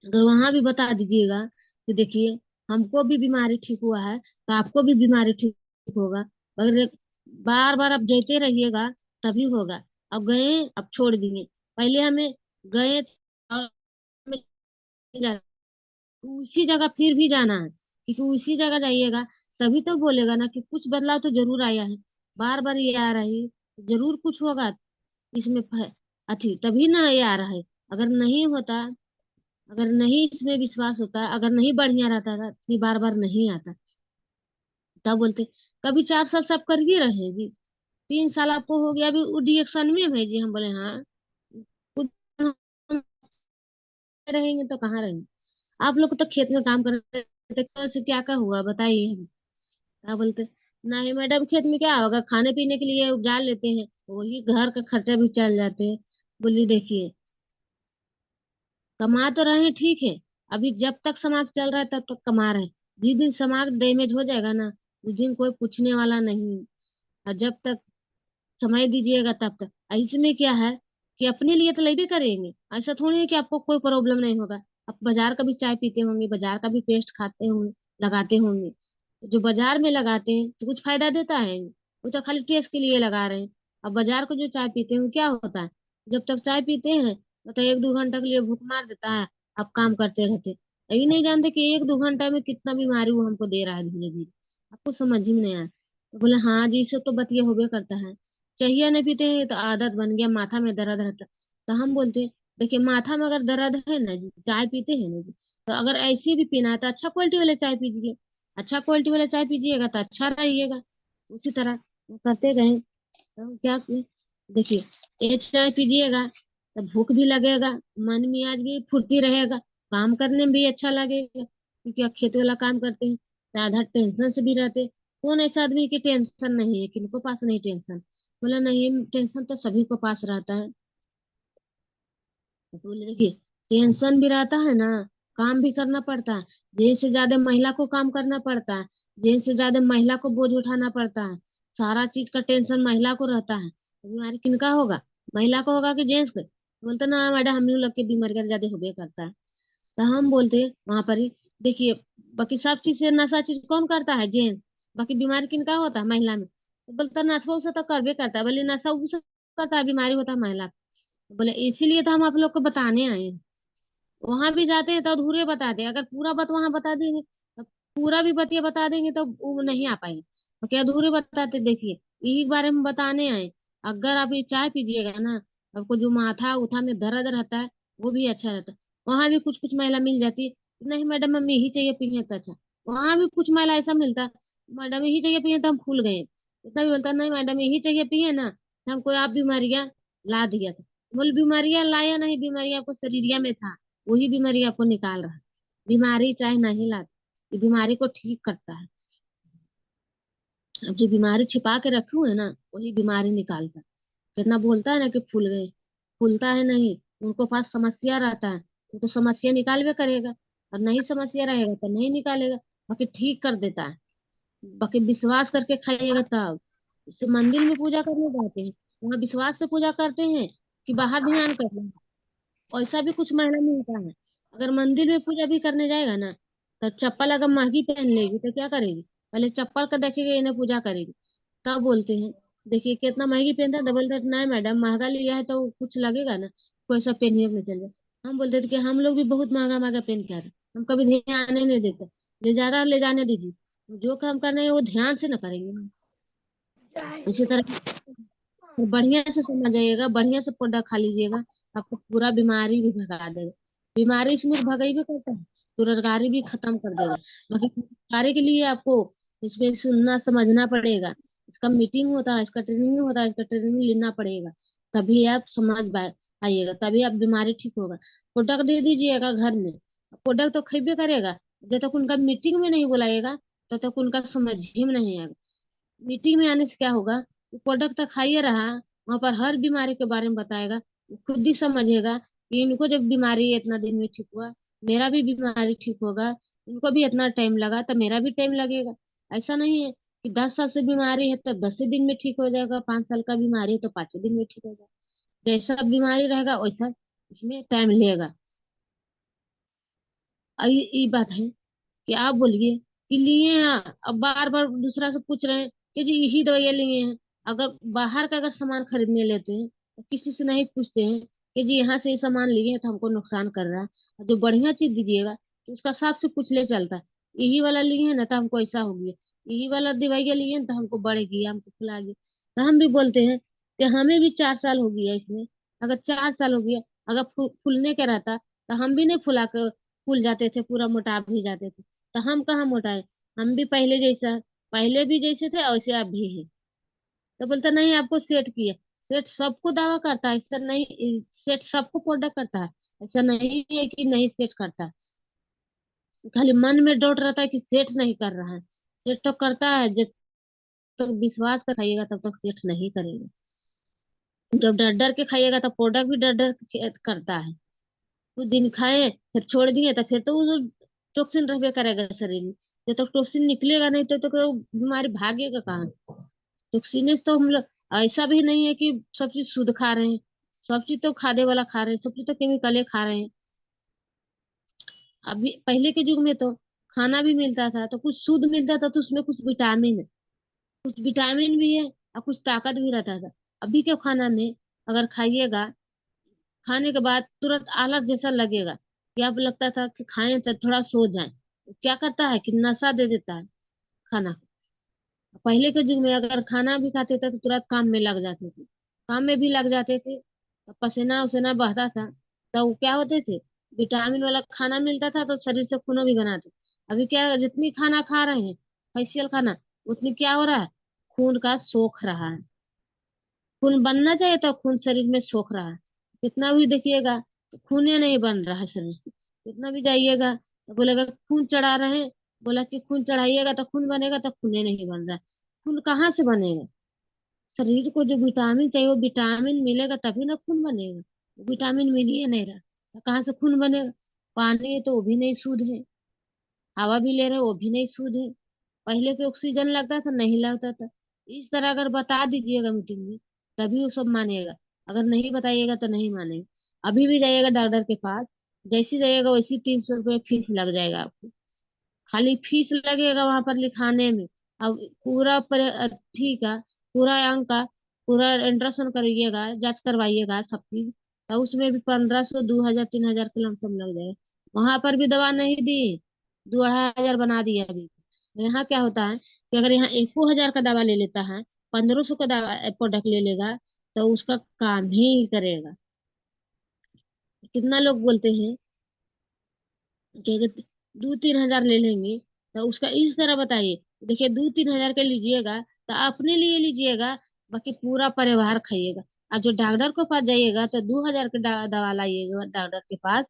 अगर वहां भी बता दीजिएगा कि देखिए हमको भी बीमारी ठीक हुआ है तो आपको भी बीमारी ठीक होगा। अगर बार बार आप जैते रहिएगा तभी होगा। अब गए, अब छोड़ दिए, पहले हमें गए और हमें जा- उसी जगह फिर भी जाना है, क्योंकि उसी जगह जाइएगा तभी तो बोलेगा ना कि कुछ बदलाव तो जरूर आया है। बार बार ये आ रहा है, जरूर कुछ होगा इसमें अथी, तभी ना ये आ रहा है। अगर नहीं होता, अगर नहीं इसमें विश्वास होता, अगर नहीं बढ़िया रहता था तो बार बार नहीं आता। तब बोलते कभी 4 साल सब कर ही रहे जी, 3 साल आपको हो गया अभी डिएक्शन में भेजी। हम बोले हाँ, कुछ हम रहेंगे तो कहाँ रहेंगे। आप लोग तो खेत में काम कर रहे थे, कैसे क्या क्या हुआ बताइए। क्या बोलते, नहीं मैडम खेत में क्या होगा, खाने पीने के लिए उपजा लेते हैं, वही घर का खर्चा भी चल जाते हैं। बोली देखिए कमा तो रहे हैं ठीक है, अभी जब तक समाज चल रहा है तब तक कमा रहे हैं, जिस दिन समाज डैमेज हो जाएगा ना उस दिन कोई पूछने वाला नहीं। और जब तक समय दीजिएगा तब तक, इसमें क्या है कि अपने लिए तो लेबे करेंगे, ऐसा थोड़ी है कि आपको कोई प्रॉब्लम नहीं होगा। आप बाजार का भी चाय पीते होंगे, बाजार का भी पेस्ट खाते होंगे, लगाते होंगे। तो जो बाजार में लगाते हैं तो कुछ फायदा देता है, वो तो खाली टेस्ट के लिए लगा रहे हैं। अब बाजार को जो चाय पीते हैं वो क्या होता है, जब तक चाय पीते हैं तो 1 2 घंटा के लिए भूख मार देता है, आप काम करते रहते। यही नहीं जानते कि 1 2 घंटा में कितना बीमारी वो हमको दे रहा है धीरे धीरे। आपको समझ ही में नहीं आया। तो बोले हाँ जी, इससे तो बतिया होबे करता है। चाहिए नहीं पीते हैं तो आदत बन गया, माथा में दर्द रहता। तो हम बोलते देखिए, माथा में अगर दर्द है ना जी, चाय पीते हैं ना जी, तो अगर ऐसी भी पीना है तो अच्छा क्वालिटी वाला चाय पीजिए। अच्छा क्वालिटी वाला चाय पीजिएगा तो अच्छा रहिएगा। उसी तरह वो करते गए। तो हम क्या किए, देखिए, एक चाय पीजिएगा तो भूख भी लगेगा, मन मियाज भी फुर्ती रहेगा, काम करने में भी अच्छा लगेगा, क्योंकि आप खेत वाला काम करते हैं तो आधा टेंशन से भी रहते। कौन ऐसा आदमी की टेंशन नहीं है, किनको पास नहीं टेंशन। बोला नहीं, टेंशन तो सभी को पास रहता है। तो बोले देखिए, टेंशन भी रहता है ना, काम भी करना पड़ता है। जेंट्स से ज्यादा महिला को काम करना पड़ता है, जेंट्स से ज्यादा महिला को बोझ उठाना पड़ता है। सारा चीज का टेंशन महिला को रहता है, तो बीमारी किनका होगा, महिला को होगा कि जेंट्स को। बोलते ना मैडम, हम लोग के बीमारी ज्यादा होबे करता है। तो हम बोलते वहां पर ही, देखिए, बाकी सब चीज से नशा चीज कौन करता है, जेंट्स। बाकी बीमारी किनका होता है, महिला में। तो बोलता नशा उसे तो करबे करता है, बोले नशा उसे करता है, बीमारी होता है महिला को। बोले इसीलिए तो हम आप लोग को बताने आए हैं। वहां भी जाते हैं तो अधूरे बताते हैं, अगर पूरा बात वहां बता देंगे तो पूरा भी बतिया बता देंगे तो वो नहीं आ पाएंगे, तो क्या अधूरे बताते। देखिए, यही बारे में बताने आए। अगर आप ये चाय पीजिएगा ना, आपको जो माथा उठा में दर्द रहता है वो भी अच्छा रहता है। वहां भी कुछ कुछ महिला मिल जाती है, नहीं मैडम हमें यही चाहिए पिए तो अच्छा। वहां भी कुछ महिला ऐसा मिलता है, मैडम यही चाहिए पिए तो हम फूल गए। इतना भी बोलता नहीं मैडम यही चाहिए पिए ना, तो हमको आप बीमारियां ला दिया था। बोल बीमारियां लाया नहीं, बीमारी आपको शरीरिया में था, वही बीमारी आपको निकाल रहा है। बीमारी चाहे नहीं लाती, ये बीमारी को ठीक करता है। अब जो बीमारी छिपा के रखे हुए है ना, वही बीमारी निकालता है। कितना बोलता है ना कि फूल गए, फूलता है नहीं। उनको पास समस्या रहता है, तो समस्या निकालवे करेगा, और नहीं समस्या रहेगा तो नहीं निकालेगा। बाकी ठीक कर देता है। बाकी विश्वास करके खाइएगा तब। जैसे मंदिर में पूजा करने जाते हैं, वहाँ विश्वास से पूजा करते हैं कि बाहर ध्यान करना है। ऐसा भी कुछ महिला में होता है, अगर मंदिर में पूजा भी करने जाएगा ना, तो चप्पल अगर महंगी पहन लेगी तो क्या करेगी, पहले चप्पल का देखेगी, इन्हें पूजा करेगी। तब बोलते हैं देखिए कितना महंगी पहनता है, तो बोलते हैं, नहीं मैडम महंगा लिया है तो कुछ लगेगा ना, कोई सा पहनिए अपने चल जाए। हम बोलते थे कि हम लोग भी बहुत महंगा महंगा पहन के आ रहे हैं, हम कभी ध्यान ही नहीं देते। ले जा रहा ले जाने दीजिए, जो काम करना है वो ध्यान से ना करेंगे। इसी तरह और बढ़िया से समझ आइएगा, बढ़िया से प्रोडक्ट खा लीजिएगा, आपको पूरा बीमारी भी भगा देगा। बीमारी इसमें से भगाई भी करता है, तो रोजगारी भी खत्म कर देगा। बाकी रोजगारी के लिए आपको इसमें सुनना समझना पड़ेगा। इसका मीटिंग होता है, इसका ट्रेनिंग होता है, इसका ट्रेनिंग लेना पड़ेगा। तभी आप आइएगा, तभी आप बीमारी ठीक होगा। प्रोडक्ट दे दीजिएगा घर में, प्रोडक्ट तो खरीदे करेगा। जब तक उनका मीटिंग में नहीं बुलाएगा तब तक उनका समझ ही में नहीं आएगा। मीटिंग में आने से क्या होगा, वो प्रोडक्ट तो खाइए रहा, वहां पर हर बीमारी के बारे में बताएगा। वो खुद ही समझेगा कि इनको जब बीमारी इतना दिन में ठीक हुआ, मेरा भी बीमारी ठीक होगा। इनको भी इतना टाइम लगा तो मेरा भी टाइम लगेगा। ऐसा नहीं है कि 10 साल से बीमारी है तो 10 ही दिन में ठीक हो जाएगा, 5 साल का बीमारी है तो 5 ही दिन में ठीक हो जाएगा। जैसा बीमारी रहेगा वैसा उसमें टाइम लेगा। और ये बात है कि आप बोलिए कि लिए हैं, अब बार बार दूसरा से पूछ रहे हैं कि जी यही दवाइयाँ लिए हैं। अगर बाहर का अगर सामान खरीदने लेते हैं तो किसी से नहीं पूछते हैं कि जी यहाँ से ये सामान लिए हैं तो हमको नुकसान कर रहा है। और जो बढ़िया चीज दीजिएगा तो उसका साफ से पूछ ले चलता है, यही वाला लिए हैं ना तो हमको ऐसा हो गया, यही वाला दवाइयाँ लिए हैं तो हमको बढ़ गया, हमको फुला गया। तो हम भी बोलते हैं कि हमें भी 4 साल हो गया इसमें। अगर 4 साल हो गया, अगर फूलने का रहता तो हम भी नहीं फुला कर फूल जाते थे, पूरा मोटा भी जाते थे। तो हम कहाँ मोटाए, हम भी पहले जैसा, पहले भी जैसे थे वैसे अब भी है। तो बोलता नहीं आपको सेट किया। सेट सबको दावा करता है, ऐसा नहीं, सेट सबको प्रोडक्ट करता है, ऐसा नहीं है कि नहीं सेट करता है। खाली मन में डाउट रहता है कि सेट नहीं कर रहा है। सेट तो करता है, जब तक विश्वास कर खाइएगा तब तक सेट नहीं करेगा। जब डर डर के खाइएगा तो प्रोडक्ट भी डर डर के करता है। कुछ दिन खाए फिर छोड़ दिए तो फिर तो वो टॉक्सिन रहबे करेगा शरीर में। जब तक टॉक्सिन निकलेगा नहीं तब तक वो बीमारी भागेगा कहाँ। टॉक्सिन तो हम लोग, ऐसा भी नहीं है कि सब चीज शुद्ध खा रहे हैं। सब चीज तो खादे वाला खा रहे हैं, सब चीज तो केमिकले खा रहे हैं। अभी पहले के युग में तो खाना भी मिलता था तो कुछ शुद्ध मिलता था, तो उसमें कुछ विटामिन है, कुछ विटामिन भी है और कुछ ताकत भी रहता था। अभी के खाना में अगर खाइएगा, खाने के बाद तुरंत आलस जैसा लगेगा, कि अब लगता था कि खाएं तो थोड़ा सो जाएं। क्या करता है कि नशा दे देता है खाना। पहले के युग में अगर खाना भी खाते थे तो तुरंत काम में लग जाते थे, काम में भी लग जाते थे, तो पसीना उसीना बहता था, तो वो क्या होते थे, विटामिन वाला खाना मिलता था तो शरीर से खून भी बनाते। अभी क्या है, जितनी खाना खा रहे हैं फैशियल खाना, उतनी क्या हो रहा है, खून का सोख रहा है। खून बनना चाहिए तो खून शरीर में सोख रहा है। कितना भी देखिएगा तो खून ही नहीं बन रहा है शरीर से। कितना भी जाइएगा तो बोलेगा खून चढ़ा रहे हैं, बोला कि खून चढ़ाइएगा तो खून बनेगा, तो खून ही नहीं बन रहा है। खून कहाँ से बनेगा? शरीर को जो विटामिन चाहिए वो विटामिन मिलेगा तभी ना खून बनेगा। विटामिन मिल ही नहीं रहा तो कहाँ से खून बनेगा? पानी तो वो भी नहीं शुद्ध है, हवा भी ले रहे वो भी नहीं शुद्ध है। पहले के ऑक्सीजन लगता था, नहीं लगता था। इस तरह अगर बता दीजिएगा मीटिंग में तभी वो सब मानेगा, अगर नहीं बताइएगा तो नहीं मानेगा। अभी भी जाइएगा डॉक्टर के पास, जैसी जाइएगा वैसी 300 रुपये फीस लग जाएगा आपको। खाली फीस लगेगा वहां पर लिखाने में। अब पूरा ठीक है, पूरा अंक का पूरा अल्ट्रासाउंड करिएगा, जांच करवाइएगा सब चीज, तो उसमें भी 1500 2000 3000 के लमसम लग जाएगा। वहां पर भी दवा नहीं दी, 2500 बना दिया अभी। यहाँ क्या होता है कि अगर यहाँ 1000 का दवा ले लेता है, 1500 का दवा प्रोडक्ट ले लेगा, तो उसका काम ही करेगा। कितना लोग बोलते हैं कि अगर 2-3 हजार ले लेंगे, तो उसका इस तरह बताइए, देखिए 2-3 हजार के लीजिएगा तो अपने लिए लीजिएगा, बाकी पूरा परिवार खाइएगा। और जो डॉक्टर के पास जाइएगा तो 2000 का दवा लाइएगा डॉक्टर के पास,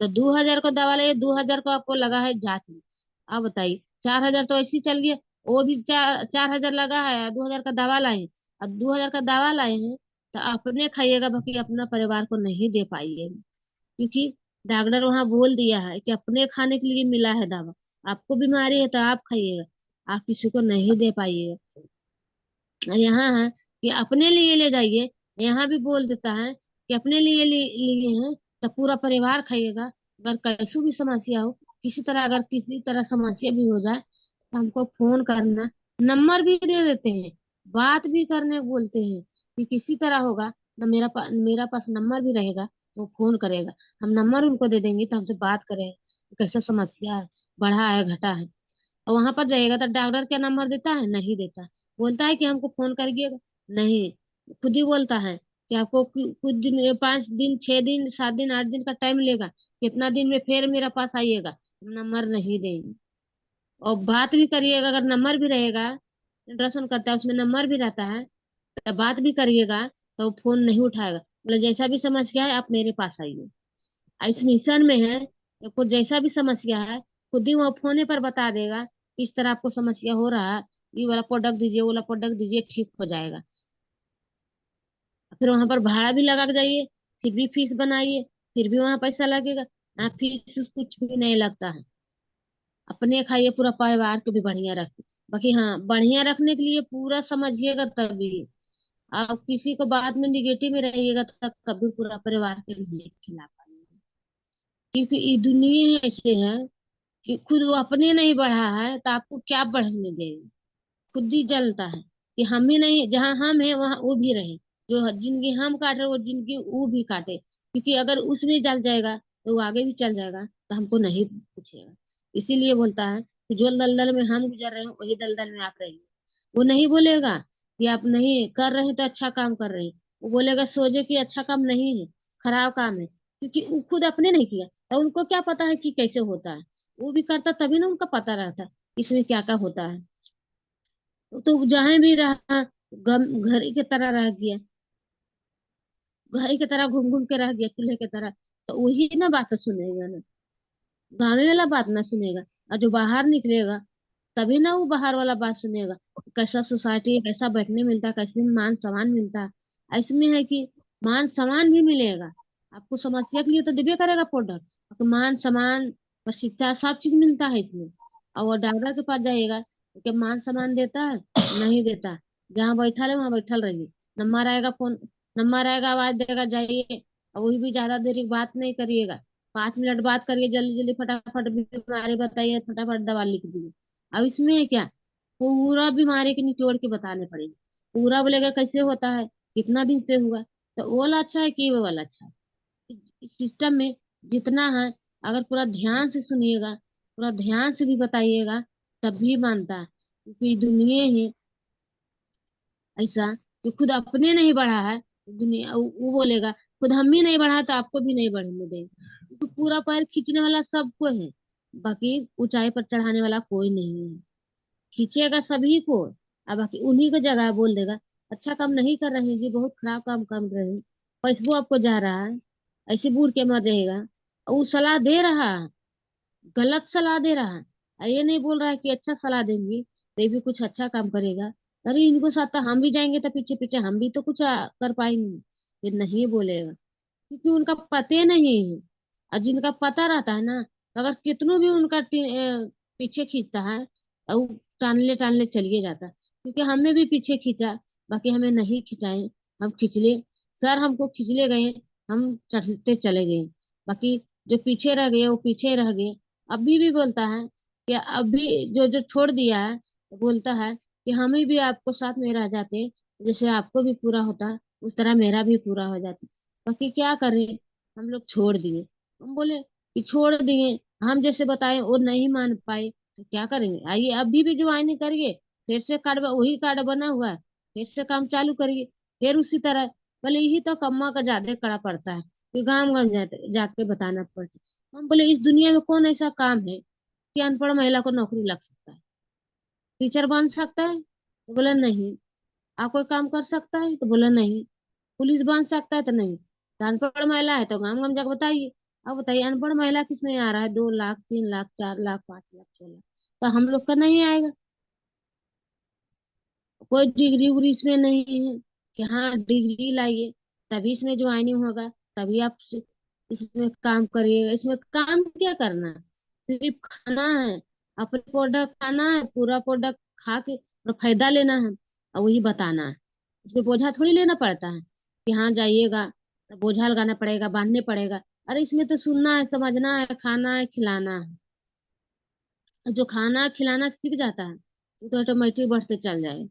तो 2000 का दवा लाइए, 2000 का आपको लगा है जांच में। आप बताइए, 4000 तो ऐसे ही चल गया। वो भी 4000 लगा है, 2000 का दवा लाए, और 2000 का दवा लाए हैं तो अपने खाइएगा, बाकी अपना परिवार को नहीं दे पाइएगा। क्योंकि डॉक्टर वहां बोल दिया है कि अपने खाने के लिए मिला है दवा, आपको बीमारी है तो आप खाइएगा, आप किसी को नहीं दे पाइएगा। यहाँ है कि अपने लिए ले जाइए, यहाँ भी बोल देता है कि अपने लिए लिए हैं तो पूरा परिवार खाइएगा। अगर कैसी भी समस्या हो, किसी तरह अगर किसी तरह समस्या भी हो जाए तो हमको फोन करना, नंबर भी दे देते हैं, बात भी करने बोलते हैं कि किसी तरह होगा ना, मेरा पास नंबर भी रहेगा तो फोन करेगा। हम नंबर उनको दे देंगे तो हमसे बात करें कैसा समस्या है, बढ़ा है घटा है। और वहां पर जाइएगा तो डॉक्टर क्या नंबर देता है, नहीं देता। बोलता है कि हमको फोन करिएगा, नहीं, खुद ही बोलता है कि आपको कुछ दिन, 5 दिन 6 दिन 7 दिन 8 दिन का टाइम लेगा, कितना दिन में फिर मेरे पास आइएगा, हम नंबर नहीं देंगे। और बात भी करिएगा, अगर नंबर भी रहेगा, अल्ट्रासाउंड करता है उसमें नंबर भी रहता है, तो बात भी करिएगा तो वो फोन नहीं उठाएगा। बोले जैसा भी समस्या है आप मेरे पास आइए। इस मिशन में है, आपको जैसा भी समस्या है खुद ही वो फोने पर बता देगा, इस तरह आपको समस्या हो रहा है, ये वाला प्रोडक्ट दीजिए, वो वाला प्रोडक्ट दीजिए, ठीक हो जाएगा। फिर वहां पर भाड़ा भी लगा के जाइए, फिर भी फीस बनाइए, फिर भी वहां पैसा लगेगा। यहाँ फीस कुछ भी नहीं लगता है। अपने खाइए, पूरा परिवार को भी बढ़िया रखिए। बाकी हाँ, बढ़िया रखने के लिए पूरा समझिएगा तभी। आप किसी को बाद में निगेटिव में रहिएगा तब कभी पूरा परिवार के लिए खिला पाएंगे। क्योंकि ये दुनिया ऐसे है कि खुद वो अपने नहीं बढ़ा है तो आपको क्या बढ़ने देगा। खुद ही जलता है कि हम ही नहीं, जहाँ हम हैं वहां वो भी रहे, जो जिंदगी हम काट रहे वो जिंदगी वो भी काटे। क्योंकि अगर उसमें जल जाएगा तो वो आगे भी चल जाएगा, तो हमको नहीं पूछेगा। इसीलिए बोलता है कि जो दलदल में हम गुजर रहे हैं वही दलदल में आप रहिए। वो नहीं बोलेगा कि आप नहीं कर रहे हैं तो अच्छा काम कर रहे हैं, वो बोलेगा सोचे कि अच्छा काम नहीं है, खराब काम है, क्योंकि वो खुद अपने नहीं किया तो उनको क्या पता है कि कैसे होता है। वो भी करता तभी ना उनको पता रहता इसमें क्या क्या होता है। तो जहां भी रहा, घर ही की तरह रह गया, घर ही की तरह घूम घूम के रह गया चूल्हे की तरह, तो वही ना बात सुनेगा ना, गाँव वाला बात ना सुनेगा। और जो बाहर निकलेगा तभी ना वो बाहर वाला बात सुनेगा, कैसा सोसाइटी है, कैसा बैठने मिलता है, कैसे मान सम्मान मिलता है। इसमें है कि मान सम्मान भी मिलेगा, आपको समस्या के लिए तो देवे करेगा प्रोडक्ट, आपको मान सम्मान और शिक्षा सब चीज मिलता है इसमें। और वो डॉक्टर के पास जाइएगा तो क्या मान सम्मान देता है? नहीं देता। जहाँ बैठल है वहां बैठल रहिए, नंबर आएगा फोन, नंबर आएगा आवाज देगा जाइए, और वही भी ज्यादा देर बात नहीं करिएगा, 5 मिनट बात करिए, जल्दी जल्दी फटाफट बीमारी बताइए, फटाफट दवा लिख दीजिए। अब इसमें है क्या, पूरा बीमारी के निचोड़ के बताने पड़ेगा, पूरा बोलेगा कैसे होता है, कितना दिन से हुआ, तो वो वाला अच्छा है कि वो वाला अच्छा है। इस सिस्टम में जितना है, अगर पूरा ध्यान से सुनिएगा, पूरा ध्यान से भी बताइएगा, तब भी मानता है। क्योंकि दुनिया है, ऐसा कि खुद अपने नहीं बढ़ा है, दुनिया वो बोलेगा खुद हम भी नहीं बढ़ा तो आपको भी नहीं बढ़ने देंगे, क्योंकि पूरा पैर खींचने वाला सबको है, बाकी ऊंचाई पर चढ़ाने वाला कोई नहीं है। खींचेगा सभी को, अब बाकी उन्हीं को जगह बोल देगा अच्छा काम नहीं कर रहे हैं जी, बहुत खराब काम कर रहे हैं, पैसबो आपको जा रहा है, ऐसे बूढ़ के मर जाएगा। और वो सलाह दे रहा है, गलत सलाह दे रहा है, और ये नहीं बोल रहा है कि अच्छा सलाह देंगी तो ये भी कुछ अच्छा काम करेगा। अरे इनको साथ तो हम भी जाएंगे तो पीछे पीछे हम भी तो कुछ कर पाएंगे, ये नहीं बोलेगा, क्योंकि उनका पते नहीं है। और जिनका पता रहता है ना, तो अगर कितनों भी उनका पीछे खींचता है, और वो टानले चलिए जाता है, क्योंकि हमें भी पीछे खींचा, बाकी हमें नहीं खिंचाए, हम खिंचले, सर हमको खिंचले गए, हम चढ़ते चले गए, बाकी जो पीछे रह गए वो पीछे रह गए। अभी भी बोलता है कि अभी जो जो छोड़ दिया है, तो बोलता है कि हमें भी आपको साथ में रह जाते, जैसे आपको भी पूरा होता उस तरह मेरा भी पूरा हो जाता, बाकी क्या करें, हम लोग छोड़ दिए। हम बोले कि छोड़ दिए, हम जैसे बताए वो नहीं मान पाए, तो क्या करेंगे, आइए अभी भी ज्वाइन करिए, फिर से कार्ड वही कार्ड बना हुआ है, फिर से काम चालू करिए, फिर उसी तरह। बोले यही तो कम्मा का ज्यादा कड़ा पड़ता है कि गांव गांव जाते जाके बताना पड़ता है। हम बोले इस दुनिया में कौन ऐसा काम है कि अनपढ़ महिला को नौकरी लग सकता है, टीचर बन सकता है तो बोला नहीं, आप कोई काम कर सकता है तो बोला नहीं, पुलिस बन सकता है तो नहीं, तो अनपढ़ महिला है तो गाँव गाँव जाकर बताइए। अब बताइए अनपढ़ महिला किस में आ रहा है, 2 लाख 3 लाख 4 लाख 5 लाख 6 लाख, तो हम लोग का नहीं आएगा। कोई डिग्री उग्री इसमें नहीं है कि हाँ डिग्री लाइए तभी इसमें ज्वाइनिंग होगा, तभी आप इसमें काम करिएगा, इसमें काम क्या करना है, सिर्फ खाना है, अपने प्रोडक्ट खाना है, पूरा प्रोडक्ट खा के और फायदा लेना है, और वही बताना है। इसमें बोझा थोड़ी लेना पड़ता है कि हाँ जाइएगा तो बोझा लगाना पड़ेगा, बांधने पड़ेगा। अरे इसमें तो सुनना है, समझना है, खाना है, खिलाना है। और जो खाना खिलाना सीख जाता है वो तो ऑटोमेटिक बढ़ते चल जाएगा,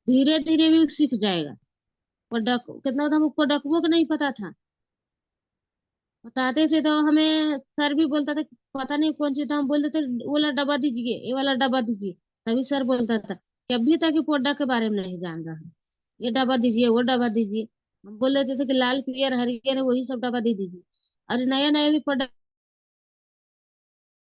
धीरे धीरे भी सीख जाएगा। प्रोडक्ट कितना था, हमको प्रोडक्ट वो नहीं पता था, बताते थे तो हमें सर भी बोलता था कि पता नहीं कौन सी था, हम बोलते थे वो वाला डब्बा दीजिए, ये वाला डब्बा दीजिए, तभी सर बोलता था कि अभी तक ये प्रोडक्ट के बारे में नहीं जान रहा है, ये डब्बा दीजिए वो डब्बा दीजिए। हम बोल देते थे कि लाल पीयर हरियर है वही सब डब्बा दे दीजिए। अरे नया नया भी प्रोडक्ट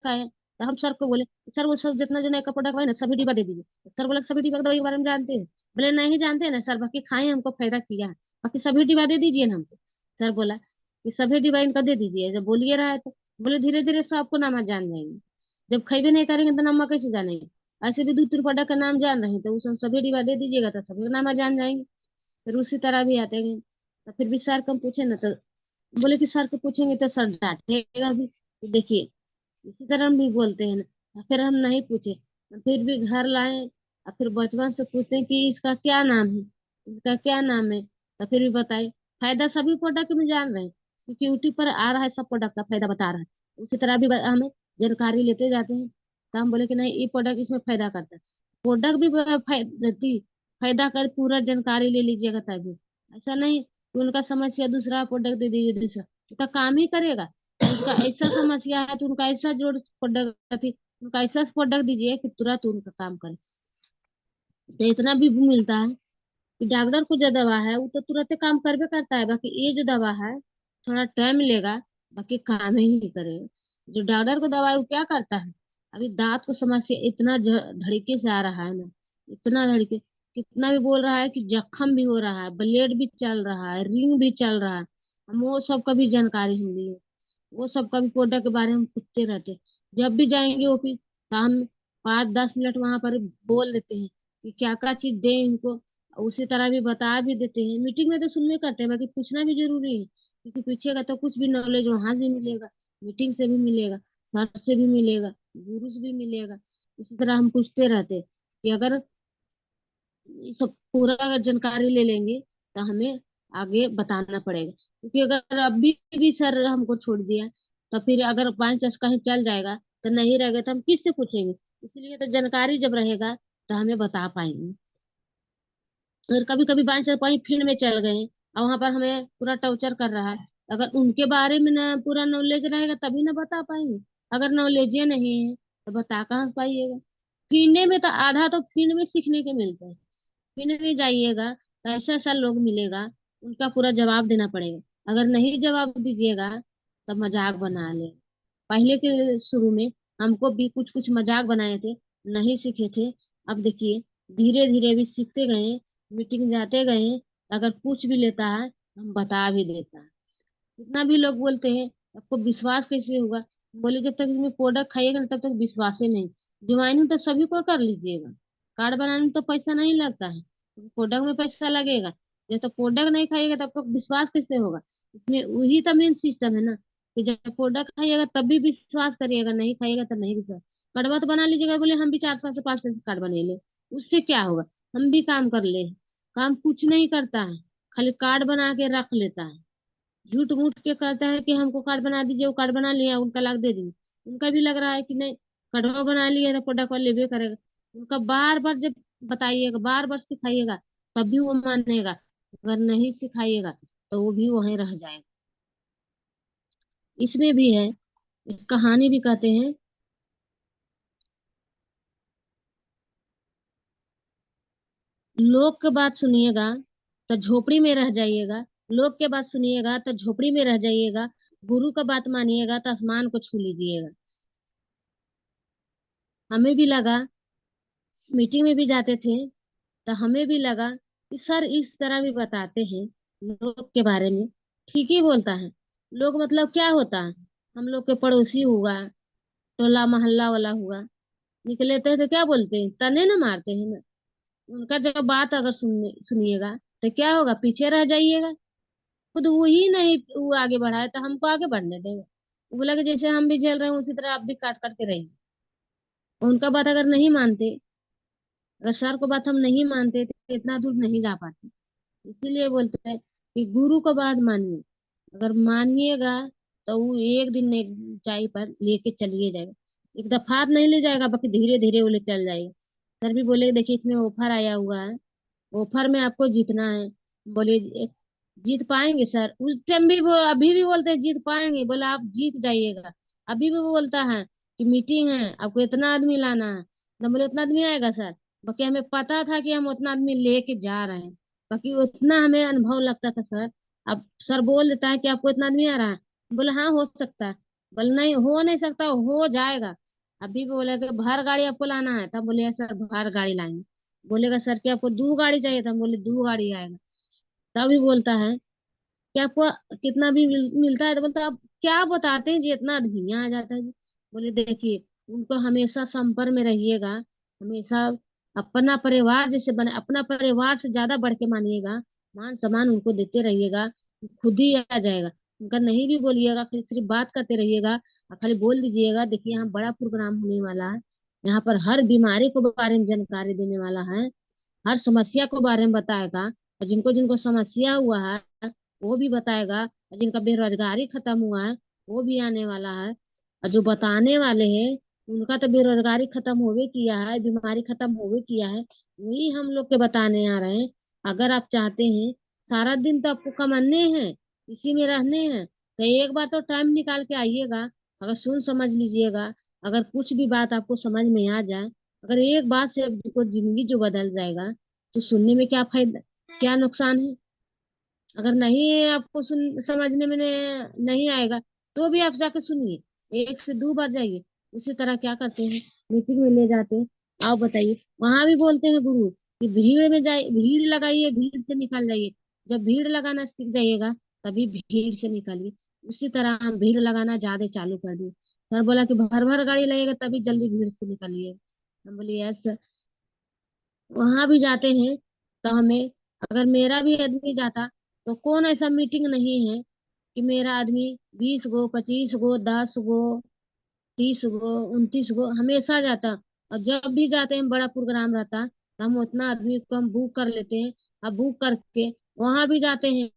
आया तो हम सर को बोले सर वो सब जितना जो नया का प्रोडक्ट है ना सभी डिब्बा दे दीजिए, तो सर बोले सभी डिब्बा की दवाई के बारे में जानते हैं, बोले नहीं जानते हैं ना सर, बाकी खाए हमको फायदा किया है, बाकी सभी डिब्बा दे दीजिए ना हमको। सर बोला कि सभी डिब्बा इनका दे दीजिए, जब बोलिए रहा है तो बोले धीरे धीरे सबको नाम जान जाएंगे, जब खैबे नहीं करेंगे तो नाम कैसे जानेंगे, ऐसे भी 2 3 प्रोडक्ट का नाम जान रहे हैं तो उसमें सभी डिब्बा दे दीजिएगा तो सभी नाम जान जाएंगे। फिर उसी तरह भी आते हैं, तो फिर भी सर को हम पूछे ना तो बोले कि सर को पूछेंगे तो सर डांटेगा भी, तो देखिए इसी तरह हम भी बोलते हैं ना, तो फिर हम नहीं पूछे, फिर भी घर लाए, और फिर बचपन से पूछते हैं कि इसका क्या नाम है, इसका क्या नाम है, तो फिर भी बताए। फायदा सभी प्रोडक्ट में जान रहे हैं क्योंकि यूट्यूब पर आ रहा है, सब प्रोडक्ट का फायदा बता रहा है, उसी तरह भी हमें जानकारी लेते जाते हैं, तो हम बोले कि नहीं ये प्रोडक्ट इसमें फायदा करता है, प्रोडक्ट भी फायदा कर पूरा जानकारी ले लीजिएगा तभी, ऐसा नहीं कि उनका समस्या दूसरा प्रोडक्ट दे दीजिए दूसरा, उसका काम ही करेगा, उनका ऐसा समस्या है तो उनका ऐसा जोड़ प्रोडक्ट थी, उनका ऐसा प्रोडक्ट दीजिए कि तुरंत उनका काम करे। तो इतना भी मिलता है कि डॉक्टर को जो दवा है वो तो तुरंत काम करबे करता है, बाकी ये जो दवा है थोड़ा टाइम लेगा, बाकी काम ही नहीं करेगा। जो डॉक्टर को दवा है वो क्या करता है, अभी दांत को समस्या इतना धड़के से आ रहा है ना, इतना धड़के, कितना भी बोल रहा है कि जख्म भी हो रहा है, ब्लेड भी चल रहा है, रिंग भी चल रहा है, हम वो सब का भी जानकारी हम लिए, वो सब का भी प्रोडक्ट के बारे में पूछते रहते। जब भी जाएंगे ऑफिस तो हम 5 10 मिनट वहां पर बोल देते हैं कि क्या क्या चीज दें इनको, उसी तरह भी बता भी देते हैं। मीटिंग में तो सुनने करते हैं, बाकी पूछना भी जरूरी है, क्योंकि पूछेगा तो कुछ भी नॉलेज वहां से मिलेगा, मीटिंग से भी मिलेगा, सर से भी मिलेगा, गुरु से भी मिलेगा। इसी तरह हम पूछते रहते हैं कि अगर ये सब पूरा अगर जानकारी ले लेंगे तो हमें आगे बताना पड़ेगा, क्योंकि अगर अभी भी सर हमको छोड़ दिया तो फिर अगर 5 कहीं चल जाएगा तो नहीं रहेगा तो हम किससे पूछेंगे, इसलिए तो जानकारी जब रहेगा तो हमें बता पाएंगे। अगर कभी कभी बाई चांस कहीं फील्ड में चल गए और वहां पर हमें पूरा टॉर्चर कर रहा है, अगर उनके बारे में ना पूरा नॉलेज रहेगा तभी ना बता पाएंगे, अगर नॉलेज ही नहीं है तो बता कहाँ से पाइएगा। फील्ड में तो आधा तो फील्ड में सीखने के मिलता है, फिर भी जाइएगा तो ऐसा ऐसा लोग मिलेगा, उनका पूरा जवाब देना पड़ेगा। अगर नहीं जवाब दीजिएगा तो मजाक बना ले। पहले के शुरू में हमको भी कुछ कुछ मजाक बनाए थे, नहीं सीखे थे। अब देखिए धीरे धीरे भी सीखते गए, मीटिंग जाते गए। अगर पूछ भी लेता है हम बता भी देता है। जितना भी लोग बोलते हैं आपको विश्वास कैसे होगा, बोले जब तक इसमें प्रोडक्ट खाइएगा ना तब तक विश्वास ही नहीं। ज्वाइनिंग तो सभी को कर लीजिएगा, कार्ड बनाने में तो पैसा नहीं लगता है, प्रोडक्ट में पैसा लगेगा। जब तक प्रोडक्ट नहीं खाइएगा तब तक विश्वास कैसे होगा। इसमें वही तो मेन सिस्टम है ना, कि जब प्रोडक्ट खाइएगा तब भी विश्वास करिएगा, नहीं खाइएगा तो नहीं विश्वास। कार्डवा तो बना लीजिएगा, बोले हम भी 4 साल से 5 साल से कार्ड बने ले, उससे क्या होगा। हम भी काम कर ले, काम कुछ नहीं करता है, खाली कार्ड बना के रख लेता है। झूठ मूठ के कहता है कि हमको कार्ड बना दीजिए, वो कार्ड बना लिया उनका लाख दे दी, उनका भी लग रहा है कि नहीं कार्डवा बना लिया तो प्रोडक्ट वाले लेवे करेगा। उनका बार बार जब बताइएगा, बार बार सिखाइएगा तब भी वो मानेगा, अगर नहीं सिखाइएगा तो वो भी वहीं रह जाएगा। इसमें भी है, एक कहानी भी कहते हैं। लोग के बात सुनिएगा तो झोपड़ी में रह जाइएगा, लोग के बात सुनिएगा तो झोपड़ी में रह जाइएगा, गुरु का बात मानिएगा तो आसमान को छू लीजिएगा। हमें भी लगा, मीटिंग में भी जाते थे तो हमें भी लगा कि सर इस तरह भी बताते हैं लोग के बारे में, ठीक ही बोलता है। लोग मतलब क्या होता है, हम लोग के पड़ोसी हुआ, टोला मोहल्ला वाला हुआ, निकले थे तो क्या बोलते हैं, तने ना मारते हैं ना। उनका जब बात अगर सुनिएगा तो क्या होगा, पीछे रह जाइएगा। खुद वो ही नहीं वो आगे बढ़ा है तो हमको आगे बढ़ने देगा। वो बोला कि जैसे हम भी झेल रहे हैं उसी तरह आप भी काट काट के रहिए। उनका बात अगर नहीं मानते, अगर सर को बात हम नहीं मानते तो इतना दूर नहीं जा पाते। इसीलिए बोलते हैं कि गुरु को बात मानिए, अगर मानिएगा तो वो एक दिन एक ऊंचाई पर लेके चलिए जाएगा। एक दफा नहीं ले जाएगा, बाकी धीरे धीरे वो ले चल जाएगा। सर भी बोले देखिए इसमें ऑफर आया हुआ है, ऑफर में आपको जीतना है। बोले जीत पाएंगे सर, उस टाइम भी वो अभी भी बोलते हैं जीत पाएंगे, बोले आप जीत जाइएगा। अभी भी वो बोलता है कि मीटिंग है आपको इतना आदमी लाना है, तो बोले उतना आदमी आएगा सर। बाकी हमें पता था कि हम उतना आदमी लेके जा रहे हैं, बाकी उतना हमें अनुभव लगता था सर। अब सर बोल देता है कि आपको इतना आदमी आ रहा है, बोले हाँ हो सकता है। बोले नहीं हो नहीं सकता, हो जाएगा। अभी भी बोले कि भर गाड़ी आपको लाना है, तब बोले सर भर गाड़ी लाएंगे। बोलेगा सर कि आपको 2 गाड़ी चाहिए था, हम बोले 2 गाड़ी आएगा। तभी बोलता है कि आपको कितना भी मिलता है, तो बोलता है आप क्या बताते हैं जी इतना आदमी आ जाता है जी। बोले देखिए उनको हमेशा संपर्क में रहिएगा, हमेशा अपना परिवार जैसे बने, अपना परिवार से ज्यादा बढ़ के मानिएगा, मान सम्मान उनको देते रहिएगा, खुद ही आ जाएगा। उनका नहीं भी बोलिएगा, खाली सिर्फ बात करते रहिएगा और खाली बोल दीजिएगा देखिए यहाँ बड़ा प्रोग्राम होने वाला है, यहाँ पर हर बीमारी को बारे में जानकारी देने वाला है, हर समस्या को बारे में बताएगा, और जिनको जिनको समस्या हुआ है वो भी बताएगा, और जिनका बेरोजगारी खत्म हुआ है वो भी आने वाला है। और जो बताने वाले हैं उनका तो बेरोजगारी खत्म होवे किया है, बीमारी खत्म होवे किया है, वही हम लोग के बताने आ रहे हैं। अगर आप चाहते हैं, सारा दिन तो आपको कमाने हैं, इसी में रहने हैं, तो एक बार तो टाइम निकाल के आइएगा। अगर सुन समझ लीजिएगा, अगर कुछ भी बात आपको समझ में आ जाए, अगर एक बात से आपको जिंदगी जो बदल जाएगा, तो सुनने में क्या फायदा, क्या नुकसान है। अगर नहीं आपको समझने में नहीं आएगा तो भी आप जाके सुनिए, 1 से 2 बार जाइए। उसी तरह क्या करते हैं, मीटिंग में ले जाते हैं, आओ बताइए, वहां भी बोलते हैं गुरु कि भीड़ में जाइए, भीड़ लगाइए, भीड़ से निकल जाइए। जब भीड़ लगाना सीख जाइएगा तभी भीड़ से निकलिए। उसी तरह हम भीड़ लगाना ज्यादा चालू कर दिए। सर बोला कि भर भर गाड़ी लगेगा तभी जल्दी भीड़ से निकलिए। हम बोले यस। वहां भी जाते हैं तो हमें, अगर मेरा भी आदमी जाता तो कौन ऐसा मीटिंग नहीं है कि मेरा आदमी 20 गो 25 गो 10 गो 30 गो 29 गो हमेशा जाता। और जब भी जाते हैं बड़ा प्रोग्राम रहता तो हम उतना आदमी को हम बुक कर लेते हैं। अब बुक करके वहां भी जाते हैं,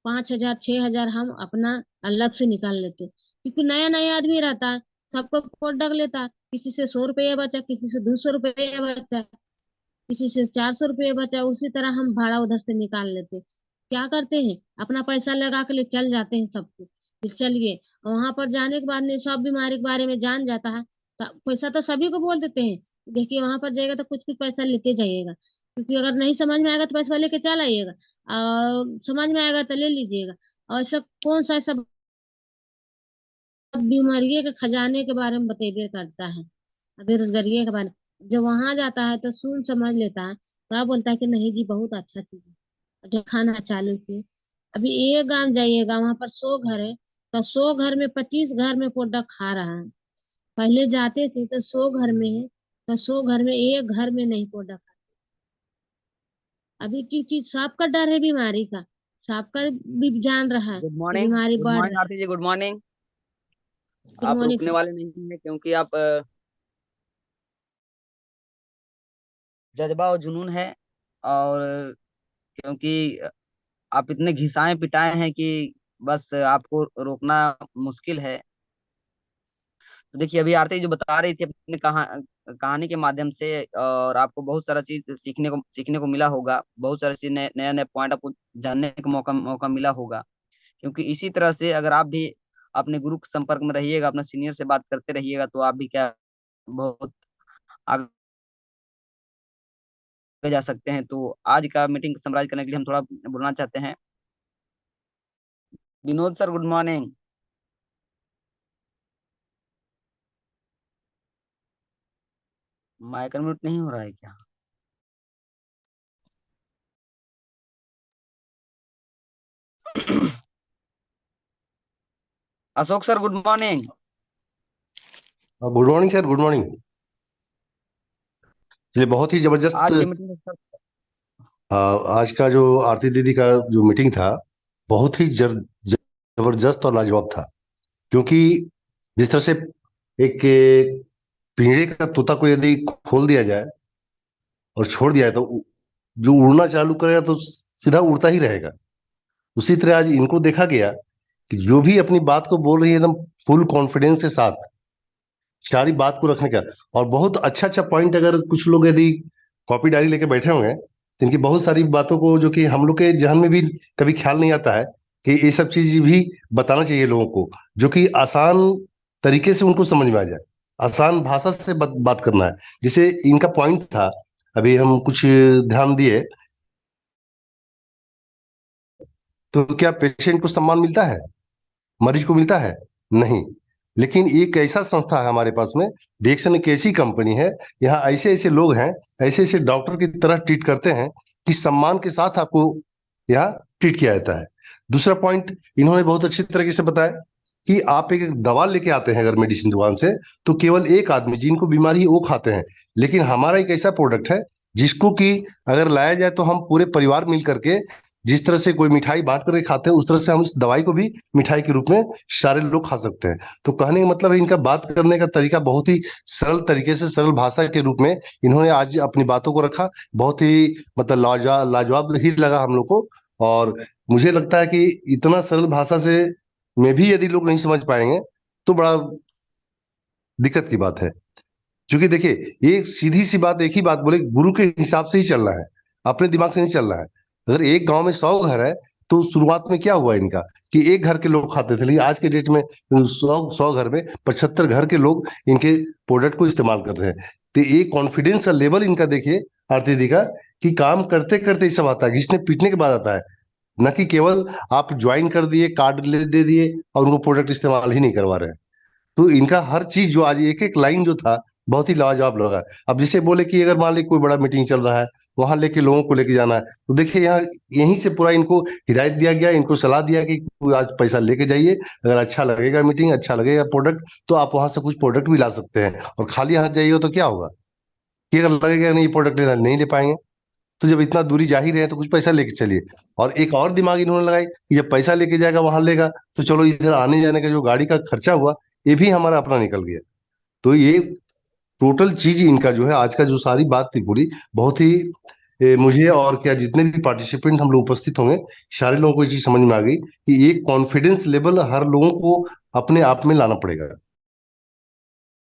5,000 6,000 हम अपना अलग से निकाल लेते हैं। क्योंकि नया नया आदमी रहता है, सबको प्रोडक्ट लेता है, किसी से 100 रुपया बचा, किसी से 200 रुपया बचा, किसी से 400 रुपये बचा, उसी तरह हम भाड़ा उधर से निकाल लेते। क्या करते हैं, अपना पैसा लगा के ले चल जाते हैं सबको, फिर चलिए वहां पर जाने के बाद में सब बीमारी के बारे में जान जाता है। तो पैसा तो सभी को बोल देते हैं, देखिए वहां पर जाएगा तो कुछ कुछ पैसा लेते जाइएगा। क्योंकि अगर नहीं समझ में आएगा तो पैसा लेके चला आइएगा, और समझ में आएगा तो ले लीजिएगा। और ऐसा कौन सा ऐसा बीमारी के खजाने के बारे में बतेबे करता है, बेरोजगारी के बारे में। जब वहां जाता है तो सुन समझ लेता है, तो आप बोलता है कि नहीं जी बहुत अच्छा चीज है, और जो खाना चालू किए। अभी एक गांव जाइएगा, वहां पर 100 घर है, तो 100 घर में 25 घर में प्रोडक्ट खा रहा है। पहले जाते थे तो 100 घर में है, तो 100 घर में एक घर में नहीं प्रोडक्ट। अभी क्योंकि सांप का डर है बीमारी का, सांप का भी जान रहा है गुड कि मॉर्निंग, बीमारी गुड बढ़ मॉर्निंग रहा है। आरती जी, गुड मॉर्निंग। गुड आप मॉर्निंग रुकने सर। वाले नहीं हैं क्योंकि आप जज्बा और जुनून है, और क्योंकि आप इतने घिसाए पिटाए हैं कि बस आपको रोकना मुश्किल है। तो देखिए, अभी आरती जो बता रही थी अपने कहानी के माध्यम से, और आपको बहुत सारा चीज सीखने को मिला होगा, बहुत सारे चीज नए नए पॉइंट आपको जानने का मौका मौका मिला होगा। क्योंकि इसी तरह से अगर आप भी अपने गुरु के संपर्क में रहिएगा, अपने सीनियर से बात करते रहिएगा, तो आप भी क्या बहुत आगे जा सकते हैं। तो आज का मीटिंग समराइज करने के लिए हम थोड़ा बोलना चाहते हैं। Vinod sir, good morning. Mic unmute नहीं हो रहा है क्या? Ashok sir, good morning. Good morning sir, good morning. ये बहुत ही जबरदस्त। आज की मीटिंग सर। आज का जो आरती दीदी का जो मीटिंग था, बहुत ही जबरदस्त और लाजवाब था। क्योंकि जिस तरह से एक पिंजरे का तोता को यदि खोल दिया जाए और छोड़ दिया जाए, तो जो उड़ना चालू करेगा तो सीधा उड़ता ही रहेगा। उसी तरह आज इनको देखा गया कि जो भी अपनी बात को बोल रही है एकदम फुल कॉन्फिडेंस के साथ, सारी बात को रखने का। और बहुत अच्छा अच्छा पॉइंट, अगर कुछ लोग यदि कॉपी डायरी लेके बैठे होंगे तो इनकी बहुत सारी बातों को, जो कि हम लोग के जहन में भी कभी ख्याल नहीं आता है कि ये सब चीज भी बताना चाहिए लोगों को, जो कि आसान तरीके से उनको समझ में आ जाए। आसान भाषा से बात करना है। जैसे इनका पॉइंट था, अभी हम कुछ ध्यान दिए, तो क्या पेशेंट को सम्मान मिलता है? मरीज को मिलता है? नहीं। लेकिन एक ऐसा संस्था है हमारे पास में, डिएक्सन एक ऐसी कंपनी है, यहाँ ऐसे ऐसे लोग हैं, ऐसे ऐसे डॉक्टर की तरह ट्रीट करते हैं कि सम्मान के साथ आपको यहाँ ट्रीट किया जाता है। दूसरा पॉइंट इन्होंने बहुत अच्छी तरीके से बताया कि आप एक दवा लेके आते हैं अगर मेडिसिन दुकान से, तो केवल एक आदमी जिनको बीमारी है वो खाते हैं। लेकिन हमारा एक ऐसा प्रोडक्ट है जिसको कि अगर लाया जाए तो हम पूरे परिवार मिल करके, जिस तरह से कोई मिठाई बांट करके खाते हैं, उस तरह से हम इस दवाई को भी मिठाई के रूप में सारे लोग खा सकते हैं। तो कहने का मतलब है, इनका बात करने का तरीका बहुत ही सरल तरीके से, सरल भाषा के रूप में इन्होंने आज अपनी बातों को रखा। बहुत ही मतलब लाजवाब ही लगा हम लोग को। और मुझे लगता है कि इतना सरल भाषा से में भी यदि लोग नहीं समझ पाएंगे तो बड़ा दिक्कत की बात है। क्योंकि देखिए, ये सीधी सी बात, एक ही बात बोले, गुरु के हिसाब से ही चलना है, अपने दिमाग से नहीं चलना है। अगर एक गांव में 100 घर है, तो शुरुआत में क्या हुआ इनका कि एक घर के लोग खाते थे, लेकिन आज के डेट में 100 घर में 75 घर के लोग इनके प्रोडक्ट को इस्तेमाल कर रहे हैं। तो ये कॉन्फिडेंस का लेवल इनका देखिए आरती दी का, कि काम करते करते ये सब आता है, घिसने पीटने के बाद आता है। न कि केवल आप ज्वाइन कर दिए, कार्ड ले दे दिए और उनको प्रोडक्ट इस्तेमाल ही नहीं करवा रहे हैं। तो इनका हर चीज जो आज एक एक लाइन जो था, बहुत ही लाजवाब लगा। अब जैसे बोले कि अगर मान ली कोई बड़ा मीटिंग चल रहा है, वहां लेके लोगों को लेके जाना है, तो देखिए यहाँ यहीं से पूरा इनको हिदायत दिया गया, इनको सलाह दिया कि आज पैसा लेके जाइए, अगर अच्छा लगेगा मीटिंग, अच्छा लगेगा प्रोडक्ट, तो आप वहां से कुछ प्रोडक्ट भी ला सकते हैं। और खाली हाथ जाइए तो क्या होगा कि अगर लगेगा नहीं प्रोडक्ट लेना, नहीं ले पाएंगे। तो जब इतना दूरी जा ही रहे हैं तो कुछ पैसा लेके चलिए। और एक और दिमाग इन्होंने लगाई कि जब पैसा लेके जाएगा वहां लेगा, तो चलो इधर आने जाने का जो गाड़ी का खर्चा हुआ, ये भी हमारा अपना निकल गया। तो ये टोटल चीज इनका जो है, आज का जो सारी बात थी पूरी, बहुत ही मुझे और क्या जितने भी पार्टिसिपेंट हम लोग उपस्थित होंगे, सारे लोगों को ये चीज समझ में आ गई कि एक कॉन्फिडेंस लेवल हर लोगों को अपने आप में लाना पड़ेगा।